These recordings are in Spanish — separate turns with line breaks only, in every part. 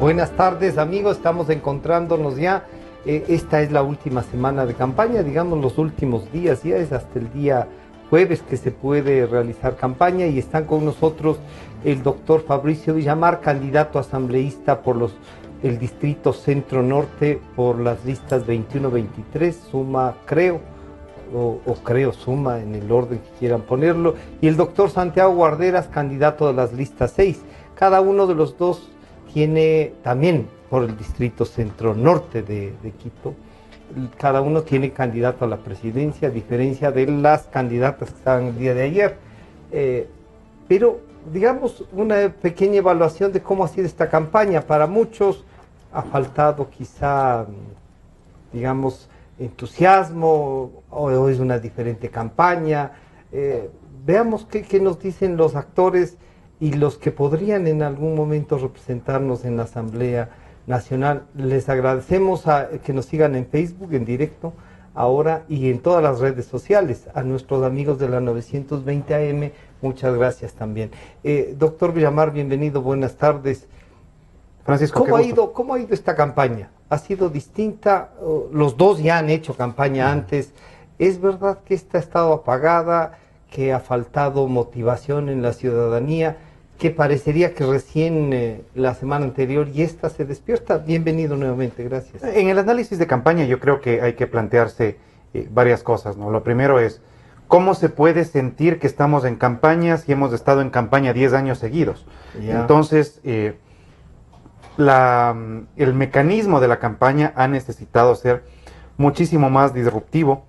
Buenas tardes, amigos, estamos encontrándonos ya. Esta es la última semana de campaña, digamos los últimos días, ya es hasta el día jueves que se puede realizar campaña y están con nosotros el doctor Fabricio Villamar, candidato asambleísta por el distrito Centro Norte por las listas 21-23, suma creo, creo suma en el orden que quieran ponerlo, y el doctor Santiago Guarderas, candidato de las listas 6. Cada uno de los dos tiene también por el distrito Centro Norte de Quito. Cada uno tiene candidato a la presidencia, a diferencia de las candidatas que estaban el día de ayer. Pero, digamos, una pequeña evaluación de cómo ha sido esta campaña. Para muchos ha faltado quizá, digamos, entusiasmo, o es una diferente campaña. Veamos qué nos dicen los actores y los que podrían en algún momento representarnos en la Asamblea Nacional. Les agradecemos que nos sigan en Facebook, en directo, ahora y en todas las redes sociales. A nuestros amigos de la 920 AM, muchas gracias también. Doctor Villamar, bienvenido, buenas tardes.
Francisco,
¿Cómo ha ido esta campaña? ¿Ha sido distinta? Los dos ya han hecho campaña antes. ¿Es verdad que esta ha estado apagada, que ha faltado motivación en la ciudadanía, que parecería que recién la semana anterior y esta se despierta? Bienvenido nuevamente, gracias.
En el análisis de campaña yo creo que hay que plantearse varias cosas, ¿no? Lo primero es, ¿cómo se puede sentir que estamos en campaña si hemos estado en campaña 10 años seguidos? Ya. Entonces, el mecanismo de la campaña ha necesitado ser muchísimo más disruptivo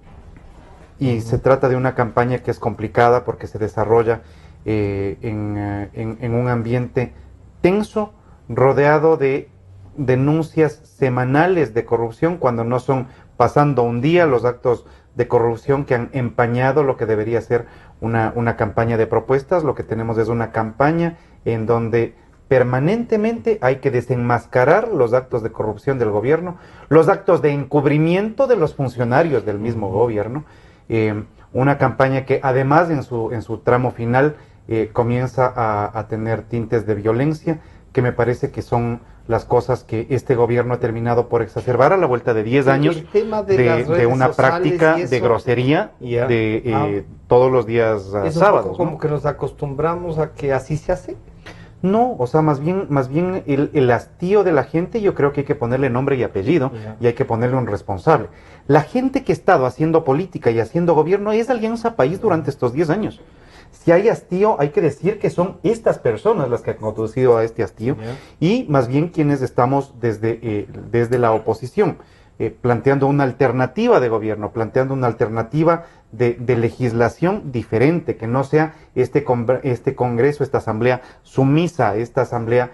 y se trata de una campaña que es complicada porque se desarrolla en un ambiente tenso, rodeado de denuncias semanales de corrupción, cuando no son pasando un día los actos de corrupción que han empañado lo que debería ser una campaña de propuestas. Lo que tenemos es una campaña en donde permanentemente hay que desenmascarar los actos de corrupción del gobierno, los actos de encubrimiento de los funcionarios del mismo gobierno. Una campaña que además en su tramo final comienza a tener tintes de violencia, que me parece que son las cosas que este gobierno ha terminado por exacerbar a la vuelta de 10 años de una práctica de grosería todos los días sábados.
¿Como que nos acostumbramos a que así se hace?
No, o sea, más bien el hastío de la gente, yo creo que hay que ponerle nombre y apellido y hay que ponerle un responsable. La gente que ha estado haciendo política y haciendo gobierno es Alianza País durante estos 10 años. Si hay hastío, hay que decir que son estas personas las que han conducido a este hastío y más bien quienes estamos desde la oposición, planteando una alternativa de gobierno, planteando una alternativa de legislación diferente, que no sea este Congreso, esta Asamblea sumisa, esta Asamblea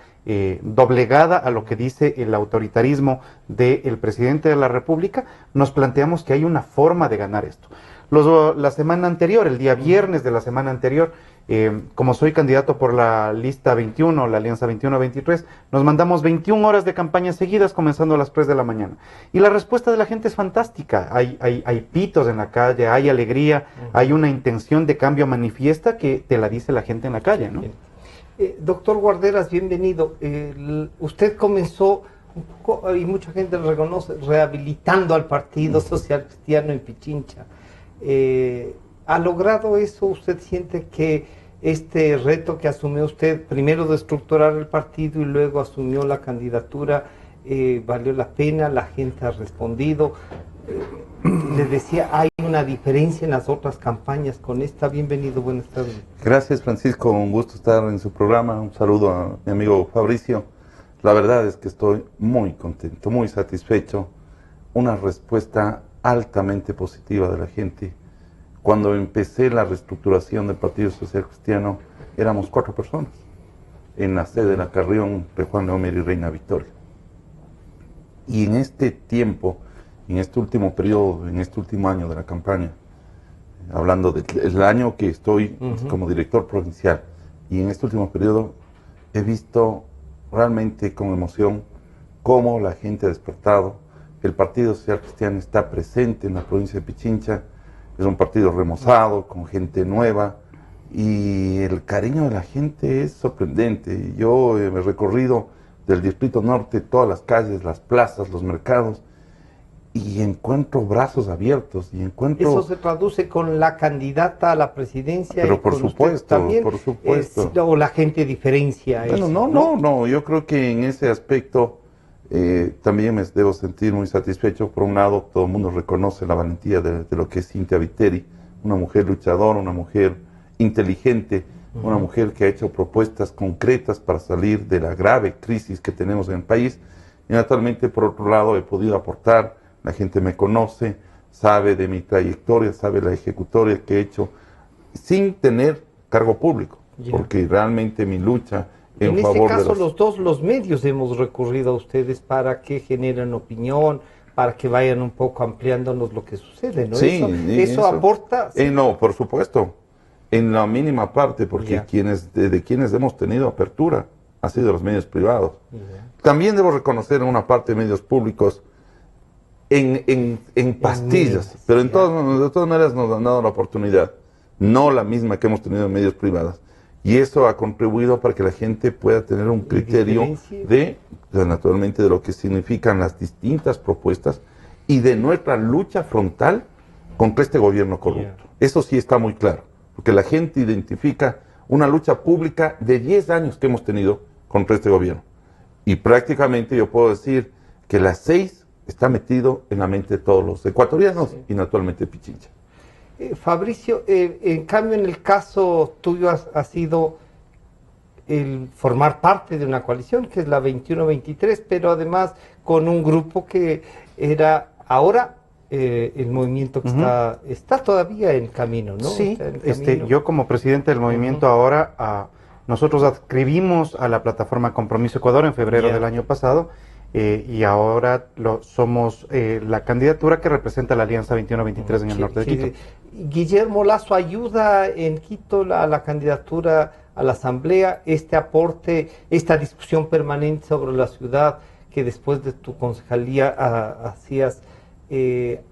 doblegada a lo que dice el autoritarismo del presidente de la República. Nos planteamos que hay una forma de ganar esto. La semana anterior, el día viernes de la semana anterior, como soy candidato por la lista 21, la alianza 21-23, nos mandamos 21 horas de campaña seguidas, comenzando a las 3 de la mañana. Y la respuesta de la gente es fantástica. Hay pitos en la calle, hay alegría, hay una intención de cambio manifiesta que te la dice la gente en la calle, ¿no?
Doctor Guarderas, bienvenido. Usted comenzó, y mucha gente lo reconoce, rehabilitando al Partido Social Cristiano en Pichincha. ¿Ha logrado eso? ¿Usted siente que este reto que asumió usted, primero de estructurar el partido y luego asumió la candidatura, valió la pena? ¿La gente ha respondido? Les decía, ¿hay una diferencia en las otras campañas con esta? Bienvenido, buenas tardes.
Gracias, Francisco, un gusto estar en su programa. Un saludo a mi amigo Fabricio. La verdad es que estoy muy contento, muy satisfecho. Una respuesta altamente positiva de la gente. Cuando empecé la reestructuración del Partido Social Cristiano, éramos 4 personas en la sede de la Carrión, de Juan Leomer y Reina Victoria. Y en este tiempo, en este último periodo, en este último año de la campaña, hablando del año que estoy como director provincial, y en este último periodo he visto realmente con emoción cómo la gente ha despertado. El Partido Social Cristiano está presente en la provincia de Pichincha, es un partido remozado, con gente nueva, y el cariño de la gente es sorprendente. Yo me he recorrido del Distrito Norte, todas las calles, las plazas, los mercados, y encuentro brazos abiertos, y encuentro...
Eso se traduce con la candidata a la presidencia.
Pero
y
por
con usted
supuesto,
también,
por supuesto.
O la gente diferencia
Bueno,
eso,
no, yo creo que en ese aspecto también me debo sentir muy satisfecho. Por un lado, todo el mundo reconoce la valentía de lo que es Cintia Viteri, una mujer luchadora, una mujer inteligente, una mujer que ha hecho propuestas concretas para salir de la grave crisis que tenemos en el país. Y naturalmente, por otro lado, he podido aportar, la gente me conoce, sabe de mi trayectoria, sabe la ejecutoria que he hecho, sin tener cargo público, porque realmente mi lucha en
este
favor
caso,
de
los medios hemos recurrido a ustedes para que generen opinión, para que vayan un poco ampliándonos lo que sucede, ¿no?
Sí,
eso aporta... Sí.
No, por supuesto, en la mínima parte, porque de quienes hemos tenido apertura ha sido los medios privados. También debo reconocer en una parte de medios públicos en pastillas, pero de todas maneras nos han dado la oportunidad, no la misma que hemos tenido en medios privados. Y eso ha contribuido para que la gente pueda tener un criterio naturalmente, de lo que significan las distintas propuestas y de nuestra lucha frontal contra este gobierno corrupto. Eso sí está muy claro, porque la gente identifica una lucha pública de 10 años que hemos tenido contra este gobierno. Y prácticamente yo puedo decir que las 6 está metido en la mente de todos los ecuatorianos y naturalmente Pichincha.
Fabricio, en cambio en el caso tuyo ha sido el formar parte de una coalición que es la 21-23, pero además con un grupo que era ahora el movimiento que está todavía en camino, ¿no?
Sí, yo como presidente del movimiento ahora, nosotros adscribimos a la plataforma Compromiso Ecuador en febrero del año pasado, y ahora somos la candidatura que representa la Alianza 21-23 en el norte de Quito.
Guillermo Lasso ayuda en Quito a la candidatura a la asamblea, este aporte, esta discusión permanente sobre la ciudad que después de tu concejalía hacías,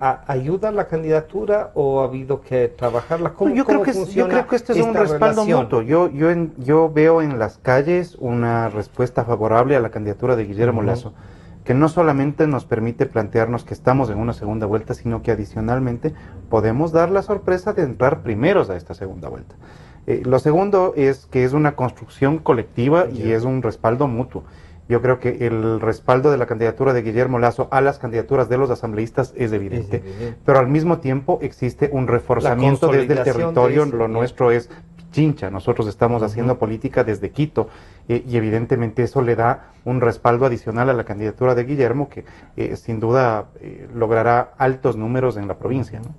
¿ayuda a la candidatura o ha habido que trabajarla?
Yo creo que este es un respaldo mutuo. Yo veo en las calles una respuesta favorable a la candidatura de Guillermo Lasso, que no solamente nos permite plantearnos que estamos en una segunda vuelta, sino que adicionalmente podemos dar la sorpresa de entrar primeros a esta segunda vuelta. Lo segundo es que es una construcción colectiva y es un respaldo mutuo. Yo creo que el respaldo de la candidatura de Guillermo Lasso a las candidaturas de los asambleístas es evidente, pero al mismo tiempo existe un reforzamiento desde el territorio. Lo nuestro es Pichincha, nosotros estamos haciendo política desde Quito, y evidentemente eso le da un respaldo adicional a la candidatura de Guillermo, que sin duda logrará altos números en la provincia, ¿no?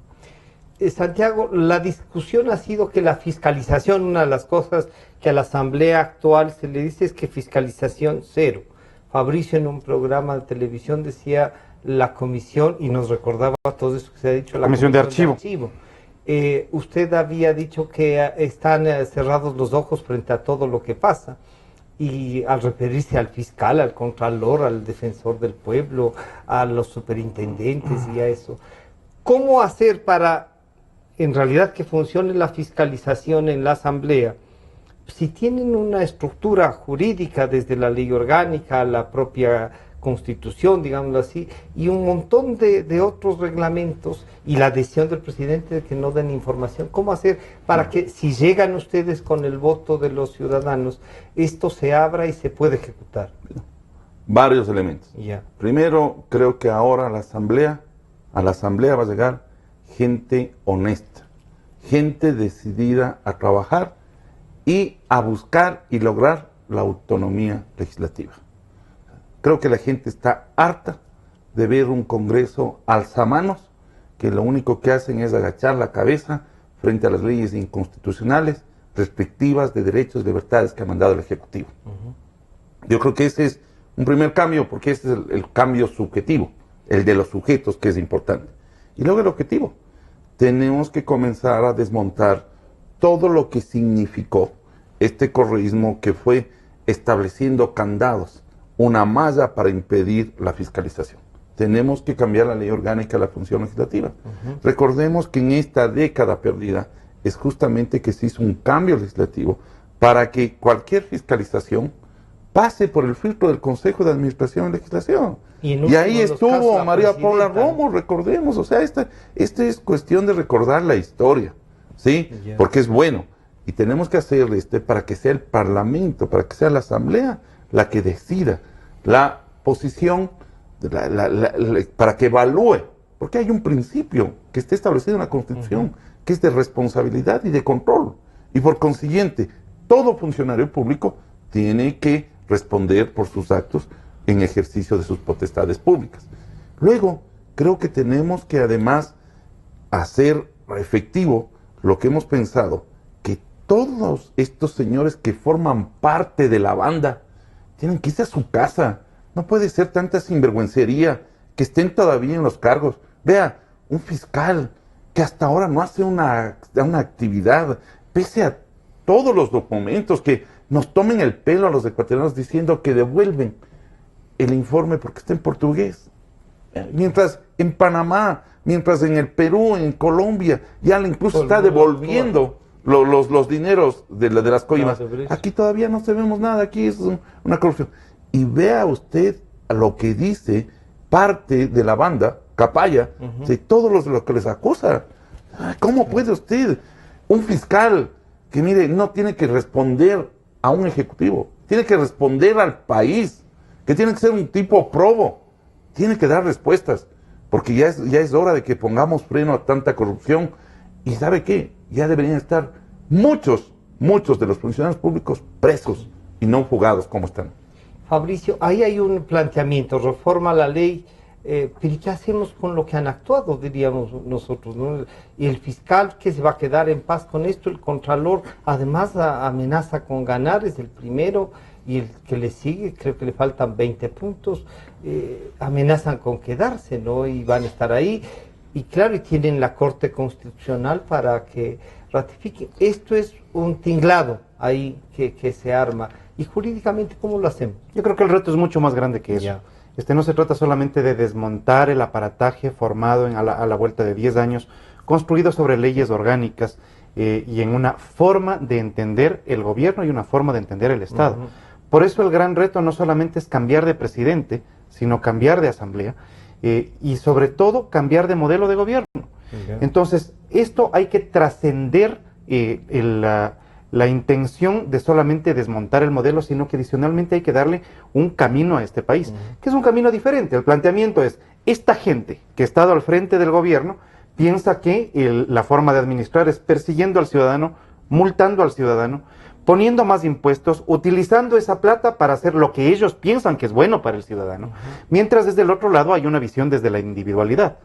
Santiago, la discusión ha sido que la fiscalización, una de las cosas que a la asamblea actual se le dice es que fiscalización cero. Fabricio en un programa de televisión decía la comisión, y nos recordaba todo eso que se ha dicho, la comisión de archivo. Usted había dicho que están cerrados los ojos frente a todo lo que pasa, y al referirse al fiscal, al contralor, al defensor del pueblo, a los superintendentes y a eso, ¿cómo hacer para en realidad que funcione la fiscalización en la asamblea? Si tienen una estructura jurídica desde la ley orgánica, la propia constitución, digámoslo así, y un montón de otros reglamentos, y la decisión del presidente de que no den información, ¿cómo hacer para que si llegan ustedes con el voto de los ciudadanos, esto se abra y se pueda ejecutar?
Varios elementos. Primero, creo que ahora a la asamblea va a llegar gente honesta, gente decidida a trabajar y a buscar y lograr la autonomía legislativa. Creo que la gente está harta de ver un Congreso alzamanos que lo único que hacen es agachar la cabeza frente a las leyes inconstitucionales, restrictivas de derechos y libertades que ha mandado el Ejecutivo. Yo creo que ese es un primer cambio, porque ese es el cambio subjetivo, el de los sujetos, que es importante. Y luego el objetivo. Tenemos que comenzar a desmontar todo lo que significó este correísmo que fue estableciendo candados, una malla para impedir la fiscalización. Tenemos que cambiar la ley orgánica de la función legislativa. Recordemos que en esta década perdida es justamente que se hizo un cambio legislativo para que cualquier fiscalización pase por el filtro del Consejo de Administración y Legislación.
Y
Ahí estuvo María Paula
presidenta.
Romo, recordemos, o sea, esta es cuestión de recordar la historia, ¿sí?
Ya.
Porque es bueno. Y tenemos que hacer para que sea el Parlamento, para que sea la Asamblea la que decida la posición, para que evalúe, porque hay un principio que está establecido en la Constitución, que es de responsabilidad y de control. Y por consiguiente, todo funcionario público tiene que responder por sus actos en ejercicio de sus potestades públicas. Luego, creo que tenemos que además hacer efectivo lo que hemos pensado, que todos estos señores que forman parte de la banda tienen que irse a su casa. No puede ser tanta sinvergüencería que estén todavía en los cargos. Vea, un fiscal que hasta ahora no hace una actividad, pese a todos los documentos, que nos tomen el pelo a los ecuatorianos diciendo que devuelven el informe porque está en portugués. Mientras en Panamá, mientras en el Perú, en Colombia, ya incluso está devolviendo los dineros de las coimas. Aquí todavía no sabemos nada, aquí es una corrupción. Y vea usted lo que dice parte de la banda, Capaya, de todos los que les acusa. ¿Cómo puede usted, un fiscal que mire, no tiene que responder a un ejecutivo, tiene que responder al país, que tiene que ser un tipo probo, tiene que dar respuestas, porque ya es hora de que pongamos freno a tanta corrupción? Y ¿sabe qué? Ya deberían estar muchos de los funcionarios públicos presos y no fugados como están.
Fabricio, ahí hay un planteamiento, reforma la ley, pero ¿qué hacemos con lo que han actuado, diríamos nosotros, ¿no? Y el fiscal que se va a quedar en paz con esto, el contralor, además amenaza con ganar, es el primero, y el que le sigue, creo que le faltan 20 puntos, amenazan con quedarse, ¿no? Y van a estar ahí, y claro, y tienen la Corte Constitucional para que ratifique. Esto es un tinglado ahí que se arma. ¿Y jurídicamente cómo lo hacemos?
Yo creo que el reto es mucho más grande que eso.
Ya.
No se trata solamente de desmontar el aparataje formado a la vuelta de 10 años, construido sobre leyes orgánicas y en una forma de entender el gobierno y una forma de entender el Estado. Por eso el gran reto no solamente es cambiar de presidente, sino cambiar de asamblea y sobre todo cambiar de modelo de gobierno. Entonces, esto hay que trascender la intención de solamente desmontar el modelo, sino que adicionalmente hay que darle un camino a este país, que es un camino diferente. El planteamiento es, esta gente que ha estado al frente del gobierno piensa que la forma de administrar es persiguiendo al ciudadano, multando al ciudadano, poniendo más impuestos, utilizando esa plata para hacer lo que ellos piensan que es bueno para el ciudadano, mientras desde el otro lado hay una visión desde la individualidad.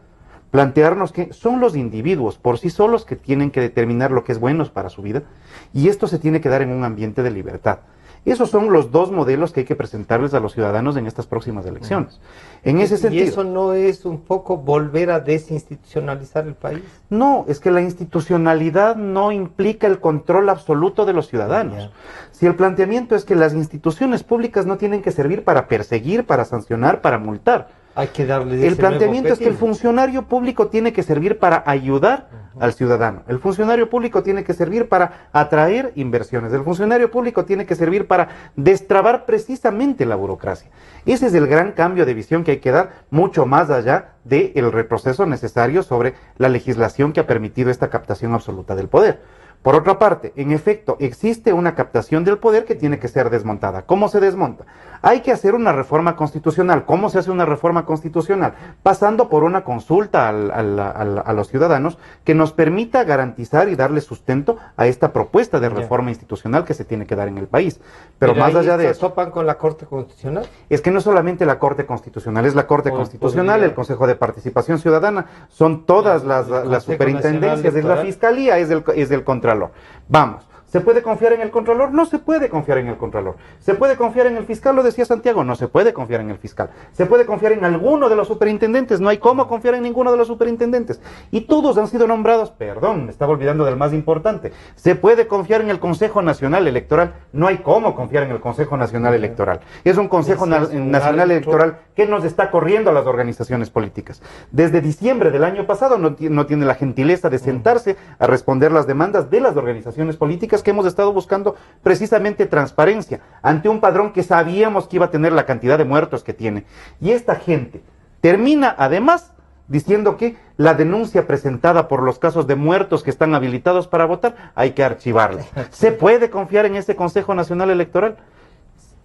Plantearnos que son los individuos por sí solos que tienen que determinar lo que es bueno para su vida, y esto se tiene que dar en un ambiente de libertad. Esos son los dos modelos que hay que presentarles a los ciudadanos en estas próximas elecciones. En ese sentido.
¿Y eso no es un poco volver a desinstitucionalizar el país?
No, es que la institucionalidad no implica el control absoluto de los ciudadanos. Si el planteamiento es que las instituciones públicas no tienen que servir para perseguir, para sancionar, para multar.
Hay que darle
El planteamiento es que el funcionario público tiene que servir para ayudar al ciudadano. El funcionario público tiene que servir para atraer inversiones. El funcionario público tiene que servir para destrabar precisamente la burocracia. Ese es el gran cambio de visión que hay que dar, mucho más allá del retroceso necesario sobre la legislación que ha permitido esta captación absoluta del poder. Por otra parte, en efecto, existe una captación del poder que tiene que ser desmontada. ¿Cómo se desmonta? Hay que hacer una reforma constitucional. ¿Cómo se hace una reforma constitucional? Pasando por una consulta a los ciudadanos que nos permita garantizar y darle sustento a esta propuesta de reforma institucional que se tiene que dar en el país. Pero más allá de eso,
¿se topan con la Corte Constitucional?
es que no es solamente la Corte Constitucional, es la Corte Constitucional, el Consejo de Participación Ciudadana, son todas las superintendencias, es la Fiscalía, es el Contralor. Vamos, ¿se puede confiar en el Contralor? No se puede confiar en el Contralor. ¿Se puede confiar en el fiscal? Lo decía Santiago, no se puede confiar en el fiscal. ¿Se puede confiar en alguno de los superintendentes? No hay cómo confiar en ninguno de los superintendentes. Y todos han sido nombrados, perdón, me estaba olvidando del más importante. ¿Se puede confiar en el Consejo Nacional Electoral? No hay cómo confiar en el Consejo Nacional Electoral. Es un Consejo Nacional Electoral que nos está corriendo a las organizaciones políticas. Desde diciembre del año pasado no tiene la gentileza de sentarse a responder las demandas de las organizaciones políticas que hemos estado buscando precisamente transparencia ante un padrón que sabíamos que iba a tener la cantidad de muertos que tiene. Y esta gente termina además diciendo que la denuncia presentada por los casos de muertos que están habilitados para votar hay que archivarla. ¿Se puede confiar en ese Consejo Nacional Electoral?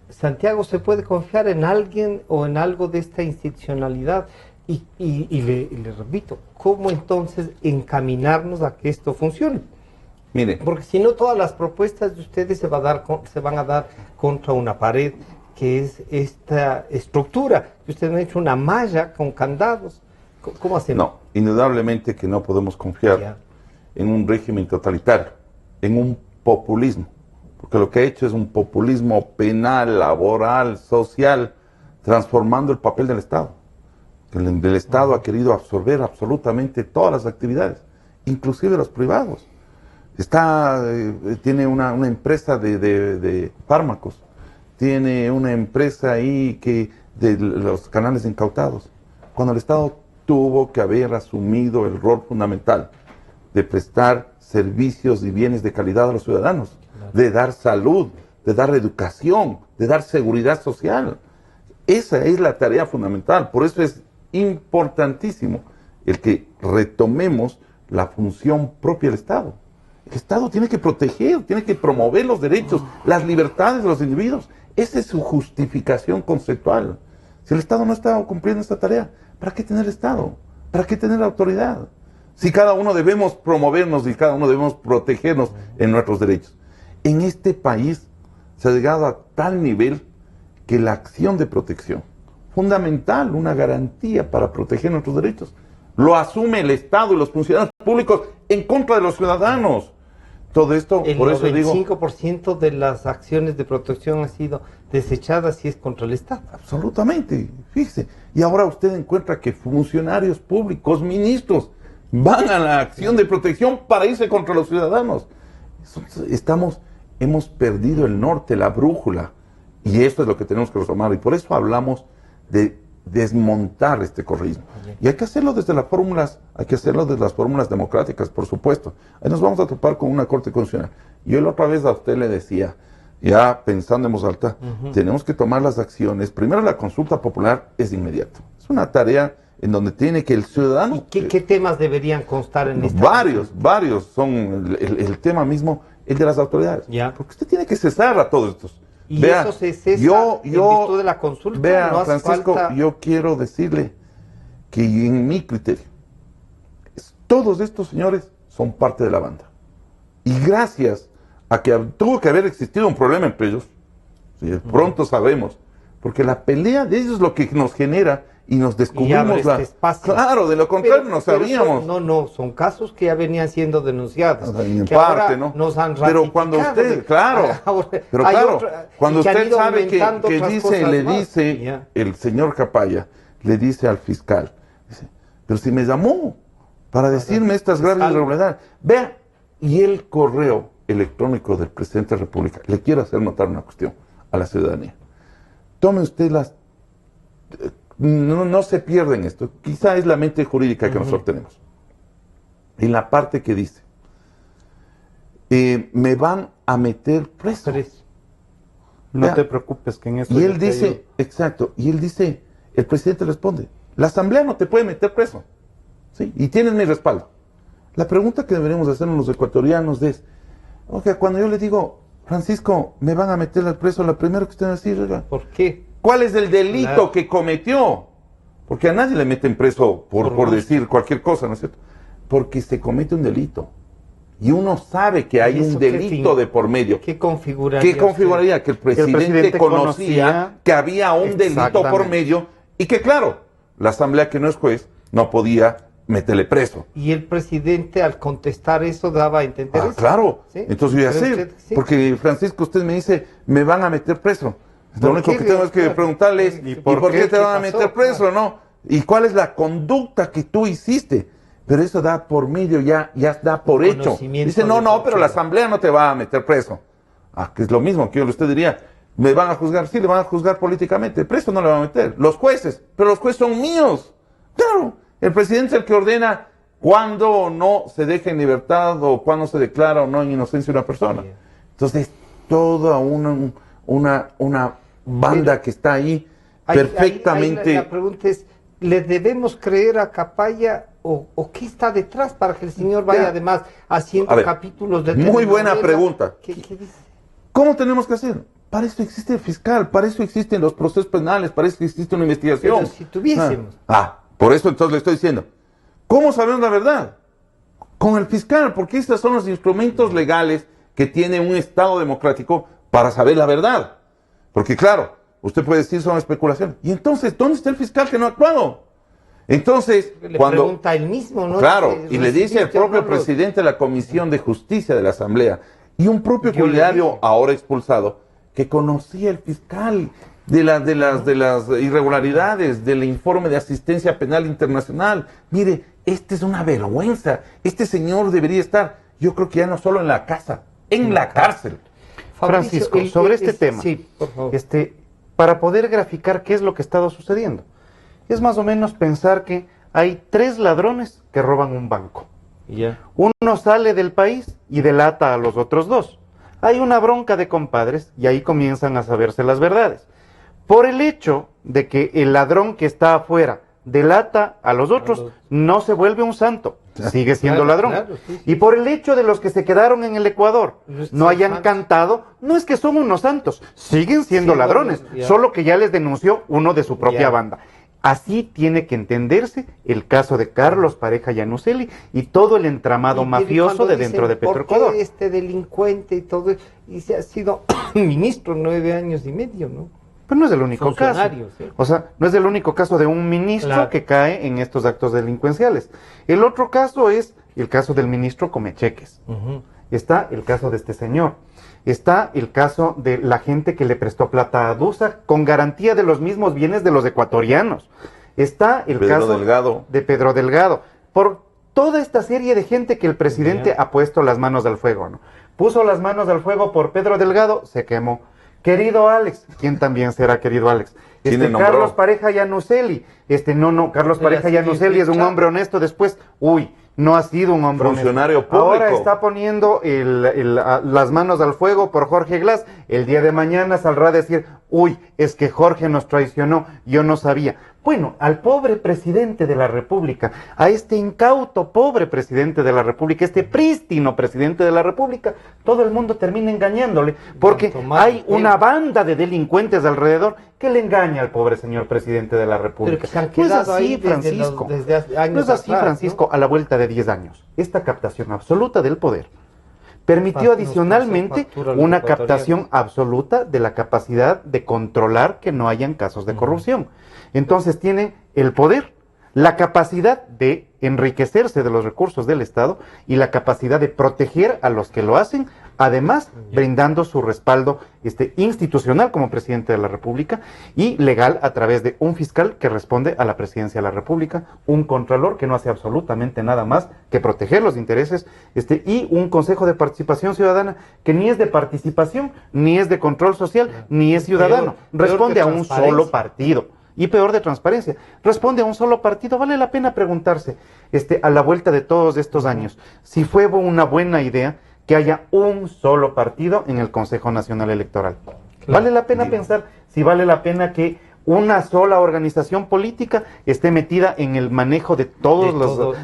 Santiago, ¿se puede confiar en alguien o en algo de esta institucionalidad? Y le repito, ¿cómo entonces encaminarnos a que esto funcione?
Mire,
Porque si no, todas las propuestas de ustedes se van a dar contra una pared, que es esta estructura. Ustedes han hecho una malla con candados. ¿Cómo hacemos?
no, indudablemente que no podemos confiar
Ya.
en un régimen totalitario, en un populismo, porque lo que ha hecho es un populismo penal, laboral, social, transformando el papel del Estado. El Estado ha querido absorber absolutamente todas las actividades, inclusive los privados. Tiene una empresa de fármacos, tiene una empresa ahí de los canales incautados, cuando el Estado tuvo que haber asumido el rol fundamental de prestar servicios y bienes de calidad a los ciudadanos, de dar salud, de dar educación, de dar seguridad social. Esa es la tarea fundamental, por eso es importantísimo el que retomemos la función propia del Estado. El Estado tiene que proteger, tiene que promover los derechos, las libertades de los individuos. Esa es su justificación conceptual. Si el Estado no está cumpliendo esta tarea, ¿para qué tener Estado? ¿Para qué tener autoridad? Si cada uno debemos promovernos y cada uno debemos protegernos en nuestros derechos. En este país se ha llegado a tal nivel que la acción de protección, fundamental, una garantía para proteger nuestros derechos, lo asume el Estado y los funcionarios públicos en contra de los ciudadanos. Todo esto, por eso digo...
El 95% de las acciones de protección han sido desechadas y es contra el Estado.
Absolutamente, fíjese. Y ahora usted encuentra que funcionarios públicos, ministros, van a la acción de protección para irse contra los ciudadanos. Hemos perdido el norte, la brújula. Y esto es lo que tenemos que retomar. Y por eso hablamos de desmontar este correísmo. Y hay que hacerlo desde las fórmulas, democráticas, por supuesto. Ahí nos vamos a topar con una Corte Constitucional. Yo la otra vez a usted le decía, ya pensando en voz alta, tenemos que tomar las acciones. Primero, la consulta popular es inmediata. Es una tarea en donde tiene que el ciudadano...
¿Y qué temas deberían constar en esta?
Varios son el tema mismo, el de las autoridades.
Ya.
Porque usted tiene que cesar a todos estos.
Y eso se cesa en virtud de la consulta.
Vea,
no hace
Francisco,
falta...
yo quiero decirle que en mi criterio, todos estos señores son parte de la banda. Y gracias a que tuvo que haber existido un problema entre ellos, ¿sí? Pronto sabemos, porque la pelea de ellos es lo que nos genera y nos descubrimos
este espacio.
Claro, de lo contrario no sabíamos.
Son casos que ya venían siendo denunciados.
O sea, en
que
parte,
ahora
¿no?
nos han
Pero cuando usted, cuando usted sabe que dice el señor Capaya, le dice al fiscal, dice, pero si me llamó para decirme estas graves irregularidades, vea, y el correo electrónico del presidente de la República, le quiero hacer notar una cuestión a la ciudadanía. Tome usted no se pierden esto, quizá es la mente jurídica que nosotros tenemos. En la parte que dice, me van a meter preso.
No te preocupes que en eso...
Y él dice, exacto, y él dice, el presidente responde, la asamblea no te puede meter preso, ¿sí? Y tienes mi respaldo. La pregunta que deberíamos hacernos los ecuatorianos es, cuando yo le digo, Francisco, me van a meter al preso, lo primero que usted va a decir, oiga,
¿por qué?
¿Cuál es el delito que cometió? Porque a nadie le meten preso por decir cualquier cosa, ¿no es cierto? Porque se comete un delito. Y uno sabe que hay un delito de por medio.
¿Qué configuraría?
Que el presidente conocía que había un delito por medio y que, claro, la asamblea, que no es juez, no podía meterle preso.
Y el presidente, al contestar eso, daba a entender eso.
Claro.
¿Sí?
Entonces yo ya sé, porque Francisco, usted me dice, me van a meter preso. Lo único que tengo es que preguntarle es, ¿y por qué te van a meter preso, no? ¿Y cuál es la conducta que tú hiciste? Pero eso da por medio, ya da por hecho. Dice, no, pero la asamblea no te va a meter preso. Que es lo mismo que usted diría, ¿me van a juzgar? Sí, le van a juzgar políticamente. Preso no le van a meter. Los jueces, pero los jueces son míos. Claro, el presidente es el que ordena cuándo no se deja en libertad o cuándo se declara o no en inocencia una persona. Entonces, toda una banda que está ahí perfectamente...
La pregunta es, ¿le debemos creer a Capaya o qué está detrás para que el señor vaya además haciendo capítulos de...
Muy buena pregunta.
¿Qué dice?
¿Cómo tenemos que hacer? Para eso existe el fiscal, para eso existen los procesos penales, para eso existe una investigación.
Pero si tuviésemos...
Por eso entonces le estoy diciendo, ¿cómo sabemos la verdad? Con el fiscal, porque estos son los instrumentos legales que tiene un Estado democrático para saber la verdad. Porque claro, usted puede decir son especulaciones. Y entonces, ¿dónde está el fiscal que no ha actuado? Entonces,
le pregunta él mismo, ¿no?
Claro, y le dice al propio presidente de la Comisión de Justicia de la Asamblea y un propio funcionario ahora expulsado que conocía el fiscal de las irregularidades del informe de asistencia penal internacional. Mire, esta es una vergüenza. Este señor debería estar, yo creo que ya no solo en la casa, en la cárcel.
Francisco, sobre este tema,
sí, por favor.
Para poder graficar qué es lo que ha estado sucediendo, es más o menos pensar que hay 3 ladrones que roban un banco. Uno sale del país y delata a los otros 2. Hay una bronca de compadres y ahí comienzan a saberse las verdades. Por el hecho de que el ladrón que está afuera delata a los otros, no se vuelve un santo, sigue siendo ladrón. Sí. Y por el hecho de los que se quedaron en el Ecuador no hayan cantado, no es que son unos santos, siguen siendo ladrones, solo que ya les denunció uno de su propia banda. Así tiene que entenderse el caso de Carlos Pareja Yanuseli y todo el entramado mafioso de dentro de Petroecuador.
¿Por qué este delincuente y todo? Y se ha sido ministro 9 años y medio, ¿no?
Pero no es el único caso. ¿Sí? O sea, no es el único caso de un ministro que cae en estos actos delincuenciales. El otro caso es el caso del ministro Comecheques. Está el caso de este señor. Está el caso de la gente que le prestó plata a Dusa con garantía de los mismos bienes de los ecuatorianos. Está el caso de Pedro Delgado. Por toda esta serie de gente que el presidente ha puesto las manos al fuego, ¿no? Puso las manos al fuego por Pedro Delgado, se quemó. Querido Alex, ¿quién también será querido Alex? Carlos Pareja Yanuseli. Carlos Pareja Yanuseli es un hombre honesto. Después, no ha sido un hombre
funcionario
honesto.
Público.
Ahora está poniendo las manos al fuego por Jorge Glass. El día de mañana saldrá a decir, es que Jorge nos traicionó, yo no sabía. Bueno, al pobre presidente de la República, a este incauto pobre presidente de la República, este prístino presidente de la República, todo el mundo termina engañándole, porque hay una banda de delincuentes alrededor que le engaña al pobre señor presidente de la República.
No es así, Francisco.
No es así, Francisco, a la vuelta de 10 años. Esta captación absoluta del poder permitió adicionalmente una captación absoluta de la capacidad de controlar que no hayan casos de corrupción. Entonces tiene el poder, la capacidad de enriquecerse de los recursos del Estado y la capacidad de proteger a los que lo hacen, además brindando su respaldo institucional como presidente de la República y legal a través de un fiscal que responde a la presidencia de la República, un contralor que no hace absolutamente nada más que proteger los intereses y un consejo de participación ciudadana que ni es de participación, ni es de control social, ni es ciudadano, responde a un solo partido. Y peor de transparencia, responde a un solo partido. Vale la pena preguntarse, a la vuelta de todos estos años, si fue una buena idea que haya un solo partido en el Consejo Nacional Electoral. Vale la pena pensar si vale la pena que una sola organización política esté metida en el manejo de todo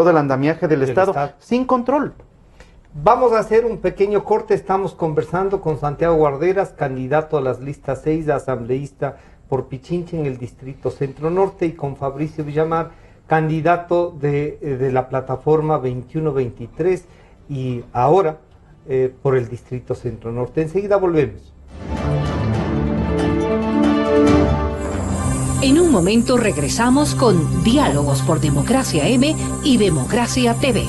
el andamiaje del Estado sin control.
Vamos a hacer un pequeño corte. Estamos conversando con Santiago Guarderas, candidato a las listas 6, asambleísta por Pichincha en el distrito Centro Norte, y con Fabricio Villamar, candidato de la plataforma 2123 y ahora por el distrito Centro Norte. Enseguida volvemos.
En un momento regresamos con Diálogos por Democracia M y Democracia TV.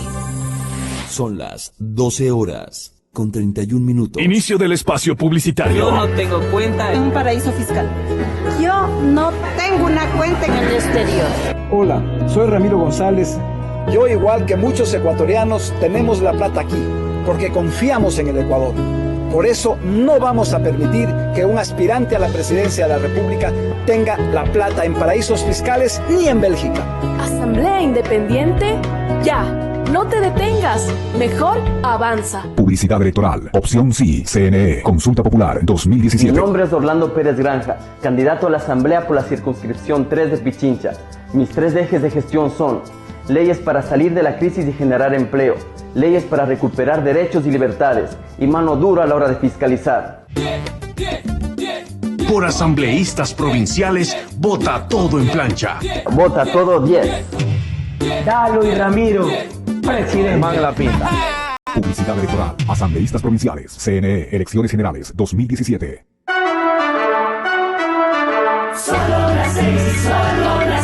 Son las 12 horas con 31 minutos.
Inicio del espacio publicitario.
Yo no tengo cuenta en un paraíso fiscal.
Yo no tengo una cuenta en el exterior.
Hola, soy Ramiro González. Yo, igual que muchos ecuatorianos, tenemos la plata aquí, porque confiamos en el Ecuador. Por eso no vamos a permitir que un aspirante a la presidencia de la República tenga la plata en paraísos fiscales ni en Bélgica.
¿Asamblea Independiente? Ya. no te detengas, mejor avanza.
Publicidad electoral. Opción sí. CNE. Consulta Popular 2017.
Mi nombre es Orlando Pérez Granja, candidato a la Asamblea por la circunscripción 3 de Pichincha. Mis 3 ejes de gestión son: leyes para salir de la crisis y generar empleo, leyes para recuperar derechos y libertades, y mano dura a la hora de fiscalizar.
Por asambleístas provinciales, vota todo en plancha.
Vota todo 10.
Dalo y Ramiro, presidente.
Man la pinta.
Publicidad electoral. Asambleístas provinciales. CNE. Elecciones Generales 2017.
Solo las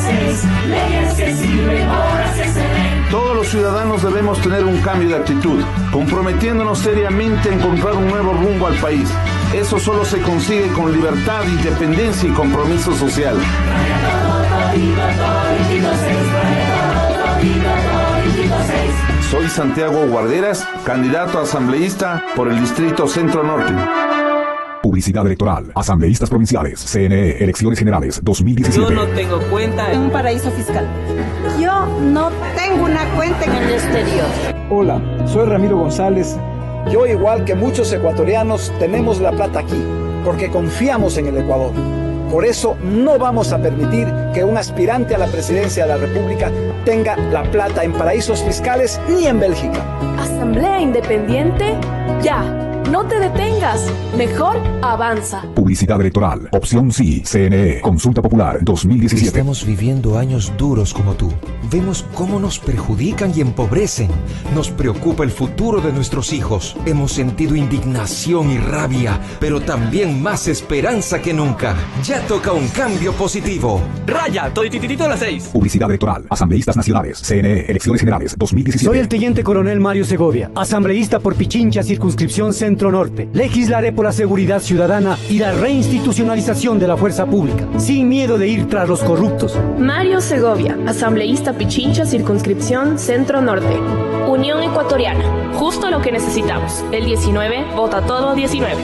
6, leyes que sirven, horas que se ven.
Todos los ciudadanos debemos tener un cambio de actitud, comprometiéndonos seriamente a encontrar un nuevo rumbo al país. Eso solo se consigue con libertad, independencia y compromiso social. Soy Santiago Guarderas, candidato a asambleísta por el Distrito Centro Norte.
Publicidad electoral. Asambleístas provinciales. CNE. Elecciones Generales 2017.
Yo no tengo cuenta en un paraíso fiscal.
Yo no tengo una cuenta en el exterior.
Hola, soy Ramiro González. Yo, igual que muchos ecuatorianos, tenemos la plata aquí, porque confiamos en el Ecuador. Por eso no vamos a permitir que un aspirante a la presidencia de la República tenga la plata en paraísos fiscales ni en Bélgica.
Asamblea Independiente, ya. No te detengas, mejor avanza.
Publicidad electoral. Opción sí. CNE. Consulta Popular 2017.
Estamos viviendo años duros como tú. Vemos cómo nos perjudican y empobrecen. Nos preocupa el futuro de nuestros hijos. Hemos sentido indignación y rabia, pero también más esperanza que nunca. Ya toca un cambio positivo.
Raya, todititito a las 6.
Publicidad electoral. Asambleístas nacionales. CNE. Elecciones Generales 2017.
Soy el teniente coronel Mario Segovia, asambleísta por Pichincha, circunscripción Centro Norte. Legislaré por la seguridad ciudadana y la reinstitucionalización de la fuerza pública, sin miedo de ir tras los corruptos.
Mario Segovia, asambleísta Pichincha, circunscripción Centro Norte. Unión Ecuatoriana, justo lo que necesitamos. El 19, vota todo 19.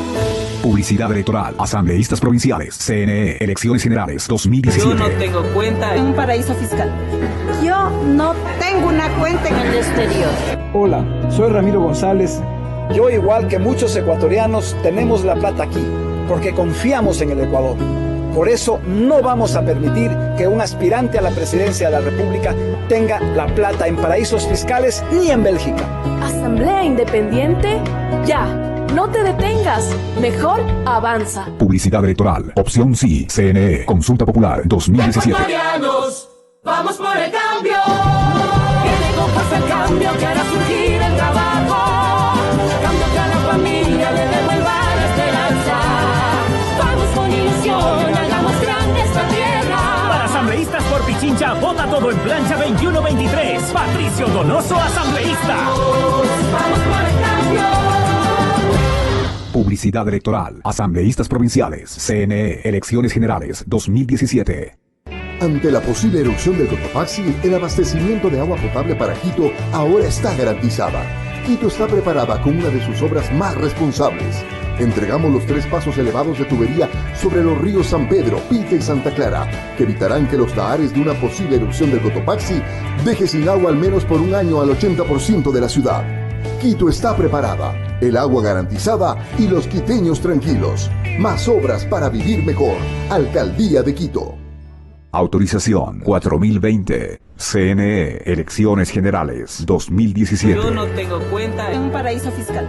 Publicidad electoral. Asambleístas provinciales. CNE. Elecciones Generales 2017.
Yo no tengo cuenta en un paraíso fiscal.
Yo no tengo una cuenta en el exterior.
Hola, soy Ramiro González. Yo, igual que muchos ecuatorianos, tenemos la plata aquí, porque confiamos en el Ecuador. Por eso no vamos a permitir que un aspirante a la presidencia de la República tenga la plata en paraísos fiscales ni en Bélgica.
Asamblea Independiente, ya. No te detengas, mejor avanza.
Publicidad electoral. Opción sí. CNE. Consulta Popular 2017.
Ecuatorianos, vamos por el cambio. Viene con fuerza el cambio que hará surgir el trabajo. Cambio que a la familia le devuelva la esperanza. Vamos con ilusión, hagamos grande esta tierra.
Para asambleístas por Pichincha, vota todo en plancha 21-23. Patricio Donoso, asambleísta.
Vamos por el cambio.
Publicidad electoral. Asambleístas provinciales. CNE. Elecciones Generales 2017.
Ante la posible erupción del Cotopaxi, el abastecimiento de agua potable para Quito ahora está garantizada. Quito está preparada con una de sus obras más responsables. Entregamos los 3 pasos elevados de tubería sobre los ríos San Pedro, Pita y Santa Clara, que evitarán que los tahares de una posible erupción del Cotopaxi deje sin agua al menos por un año al 80% de la ciudad. Quito está preparada, el agua garantizada y los quiteños tranquilos. Más obras para vivir mejor. Alcaldía de Quito.
Autorización 4020. CNE. Elecciones Generales 2017.
Yo no tengo cuenta en un paraíso fiscal.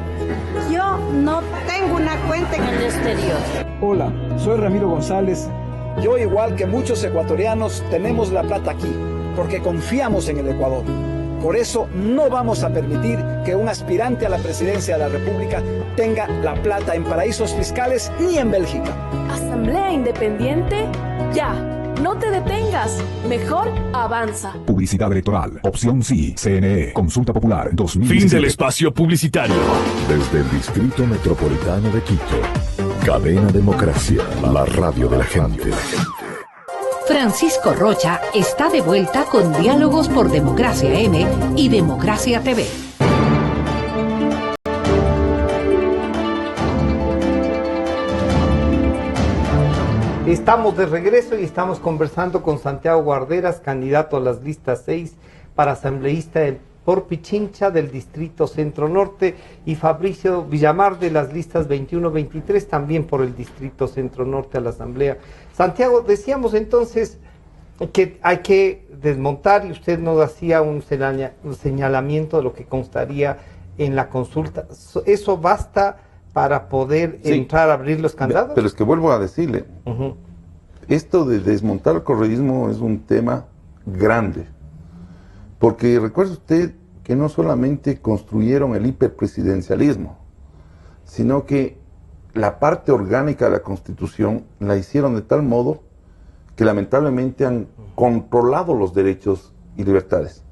Yo no tengo una cuenta en el exterior.
Hola, soy Ramiro González. Yo, igual que muchos ecuatorianos, tenemos la plata aquí, porque confiamos en el Ecuador. Por eso no vamos a permitir que un aspirante a la presidencia de la República tenga la plata en paraísos fiscales ni en Bélgica.
Asamblea Independiente, ya. No te detengas, mejor avanza.
Publicidad electoral. Opción sí. CNE. Consulta Popular 2017.
Fin del espacio publicitario.
Desde el Distrito Metropolitano de Quito. Cadena Democracia, la radio de la gente.
Francisco Rocha está de vuelta con Diálogos por Democracia M y Democracia TV.
Estamos de regreso y estamos conversando con Santiago Guarderas, candidato a las listas 6 para asambleísta por Pichincha del Distrito Centro Norte y Fabricio Villamar de las listas 21-23 también por el Distrito Centro Norte a la Asamblea. Santiago, decíamos entonces que hay que desmontar y usted nos hacía un señalamiento de lo que constaría en la consulta. ¿Eso basta para poder entrar a abrir los candados?
Pero es que vuelvo a decirle, esto de desmontar el correísmo es un tema grande. Porque recuerde usted que no solamente construyeron el hiperpresidencialismo, sino que la parte orgánica de la Constitución la hicieron de tal modo que lamentablemente han controlado los derechos y libertades.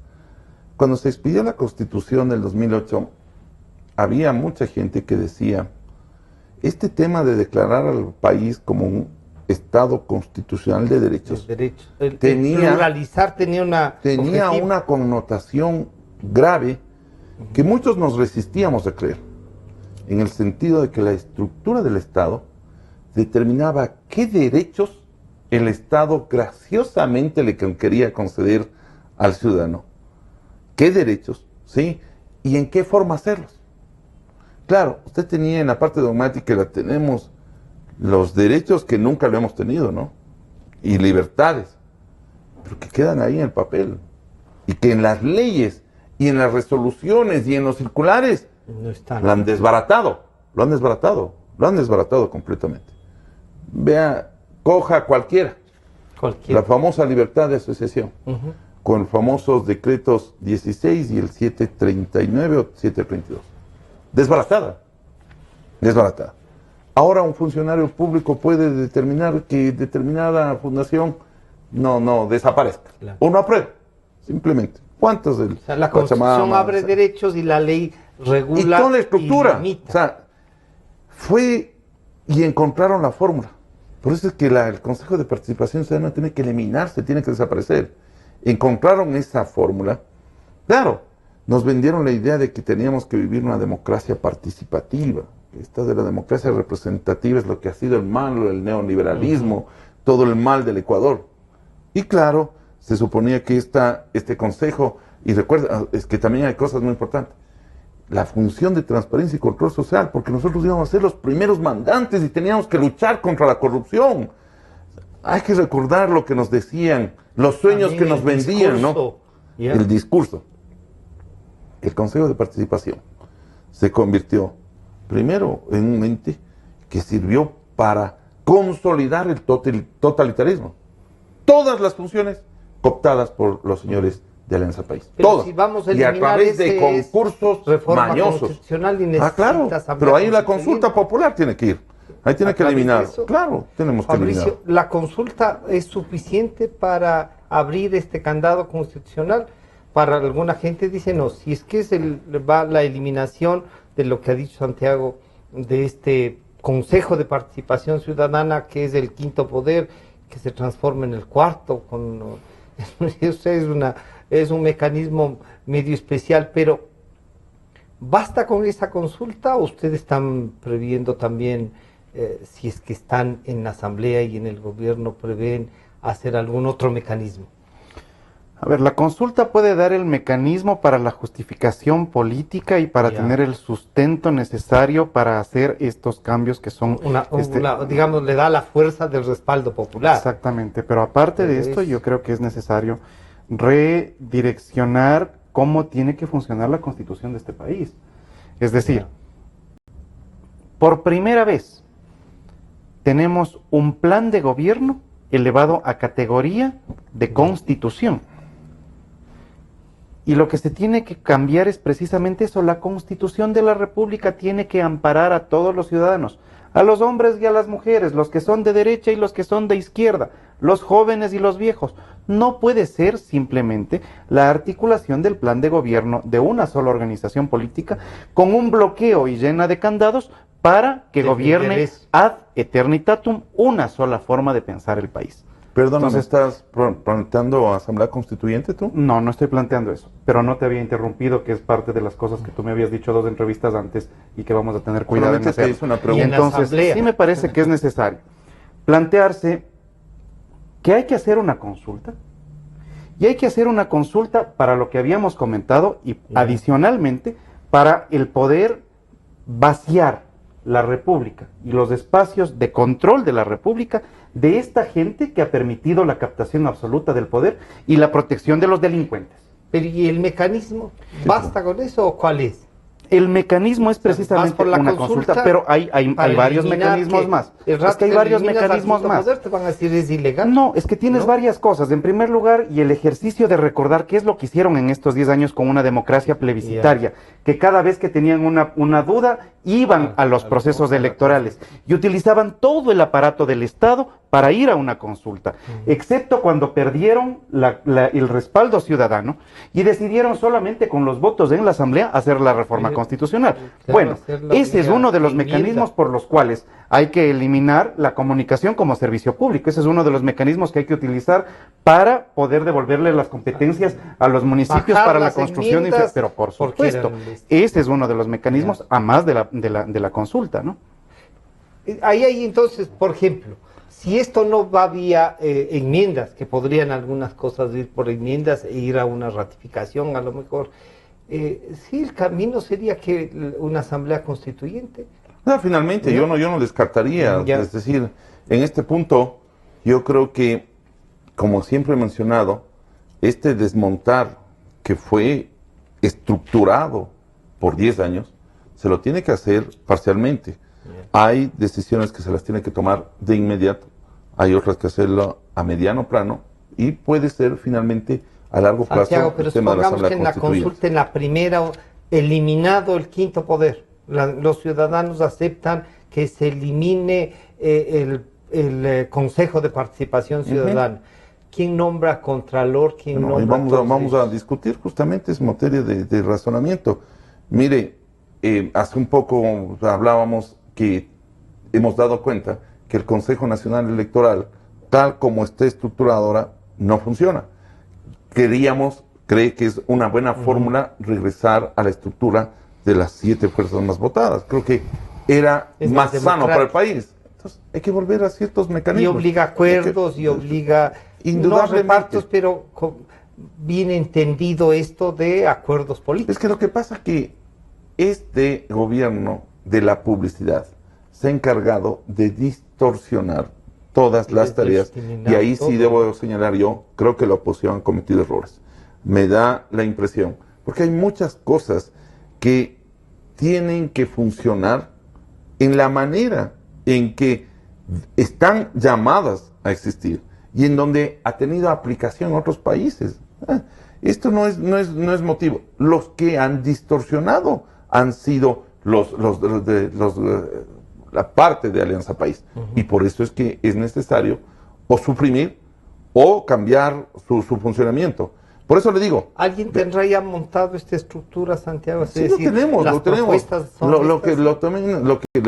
Cuando se expidió la Constitución del 2008, había mucha gente que decía, este tema de declarar al país como un Estado constitucional de derechos,
pluralizar tenía
una connotación grave que muchos nos resistíamos a creer, en el sentido de que la estructura del Estado determinaba qué derechos el Estado graciosamente le quería conceder al ciudadano, qué derechos, ¿sí? Y en qué forma hacerlos. Claro, usted tenía en la parte dogmática, la tenemos, los derechos que nunca lo hemos tenido, ¿no? Y libertades, pero que quedan ahí en el papel. Y que en las leyes, y en las resoluciones, y en los circulares,
no están.
Lo han desbaratado completamente. Vea, coja cualquiera. La famosa libertad de asociación, con los famosos decretos 16 y el 739 o 732. Desbaratada. Ahora un funcionario público puede determinar que determinada fundación no desaparezca. O no apruebe, simplemente. ¿Cuántos del
la Constitución abre derechos y la ley regula
y toda la estructura?
Limita.
Fue y encontraron la fórmula. Por eso es que el Consejo de Participación Ciudadana tiene que eliminarse, tiene que desaparecer. Encontraron esa fórmula. Claro, nos vendieron la idea de que teníamos que vivir una democracia participativa. Esta de la democracia representativa es lo que ha sido el mal, el neoliberalismo, todo el mal del Ecuador. Y claro, se suponía que este consejo, y recuerda, es que también hay cosas muy importantes, la función de transparencia y control social, porque nosotros íbamos a ser los primeros mandantes y teníamos que luchar contra la corrupción. Hay que recordar lo que nos decían, los sueños que nos vendían, ¿no? El discurso. El Consejo de Participación se convirtió primero en un ente que sirvió para consolidar el totalitarismo. Todas las funciones cooptadas por los señores de Alianza País.
Pero
todas.
si vamos a
y a través de concursos mañosos.
Claro,
pero ahí la consulta popular tiene que ir. Ahí tiene que eliminar. Claro, tenemos que eliminar.
¿La consulta es suficiente para abrir este candado constitucional? Para alguna gente dice no, si es que va la eliminación de lo que ha dicho Santiago, de este Consejo de Participación Ciudadana, que es el quinto poder, que se transforma en el cuarto, es un mecanismo medio especial, pero ¿basta con esa consulta o ustedes están previendo también, si es que están en la Asamblea y en el gobierno, prevén hacer algún otro mecanismo?
A ver, la consulta puede dar el mecanismo para la justificación política y para tener el sustento necesario para hacer estos cambios que son...
digamos, le da la fuerza del respaldo popular.
Exactamente, pero aparte de esto, yo creo que es necesario redireccionar cómo tiene que funcionar la Constitución de este país. Es decir, por primera vez tenemos un plan de gobierno elevado a categoría de Constitución. Y lo que se tiene que cambiar es precisamente eso. La Constitución de la República tiene que amparar a todos los ciudadanos, a los hombres y a las mujeres, los que son de derecha y los que son de izquierda, los jóvenes y los viejos. No puede ser simplemente la articulación del plan de gobierno de una sola organización política con un bloqueo y llena de candados para que gobierne ad eternitatum una sola forma de pensar el país.
Perdón, ¿no estás planteando Asamblea Constituyente tú?
No, no estoy planteando eso, pero no te había interrumpido, que es parte de las cosas que tú me habías dicho 2 entrevistas antes y que vamos a tener cuidado en hacer. Y entonces, sí me parece que es necesario plantearse que hay que hacer una consulta Y hay que hacer una consulta para lo que habíamos comentado y adicionalmente para el poder vaciar la República y los espacios de control de la República de esta gente que ha permitido la captación absoluta del poder y la protección de los delincuentes.
Pero ¿y el mecanismo? ¿Basta con eso o cuál es?
El mecanismo es precisamente una consulta, pero hay varios mecanismos más. Es que hay varios mecanismos más.
Te van a decir es ilegal.
No, es que tienes varias cosas. En primer lugar, y el ejercicio de recordar qué es lo que hicieron en estos 10 años con una democracia plebiscitaria, que cada vez que tenían una duda, iban a los procesos electorales y utilizaban todo el aparato del Estado para ir a una consulta, excepto cuando perdieron el respaldo ciudadano y decidieron solamente con los votos en la Asamblea hacer la reforma constitucional. Bueno, ese es uno de los mecanismos por los cuales hay que eliminar la comunicación como servicio público. Ese es uno de los mecanismos que hay que utilizar para poder devolverle las competencias a los municipios para la construcción. Pero por supuesto, ese es uno de los mecanismos, a más de la consulta, ¿no?
Ahí hay entonces, por ejemplo, si esto no va vía enmiendas, que podrían algunas cosas ir por enmiendas e ir a una ratificación a lo mejor, sí, el camino sería que una asamblea constituyente.
No, finalmente, yo no descartaría, es decir, en este punto, yo creo que, como siempre he mencionado, este desmontar que fue estructurado por 10 años, se lo tiene que hacer parcialmente. Hay decisiones que se las tiene que tomar de inmediato, hay otras que hacerlo a mediano plano y puede ser finalmente a largo plazo.
Santiago, pero supongamos que en la consulta, en la primera, eliminado el quinto poder, los ciudadanos aceptan que se elimine el Consejo de Participación Ciudadana. ¿Quién nombra Contralor? ¿Quién nombra?
Vamos a discutir justamente, es materia de razonamiento. Mire, hace un poco hablábamos que hemos dado cuenta que el Consejo Nacional Electoral, tal como está estructurado ahora, no funciona. Cree que es una buena fórmula regresar a la estructura de las 7 fuerzas más votadas. Creo que era más sano para el país. Entonces, hay que volver a ciertos mecanismos.
Y obliga acuerdos, y obliga indudablemente repartos, pero bien entendido esto de acuerdos políticos.
Es que lo que pasa es que este gobierno de la publicidad se ha encargado de distorsionar todas las tareas, y ahí sí debo señalar yo, creo que la oposición ha cometido errores. Me da la impresión, porque hay muchas cosas que tienen que funcionar en la manera en que están llamadas a existir y en donde ha tenido aplicación en otros países. Esto no es motivo. Los que han distorsionado han sido la parte de Alianza País. Y por eso es que es necesario o suprimir o cambiar su funcionamiento. Por eso le digo...
¿Alguien tendrá ya montado esta estructura, Santiago?
Sí, lo tenemos. Lo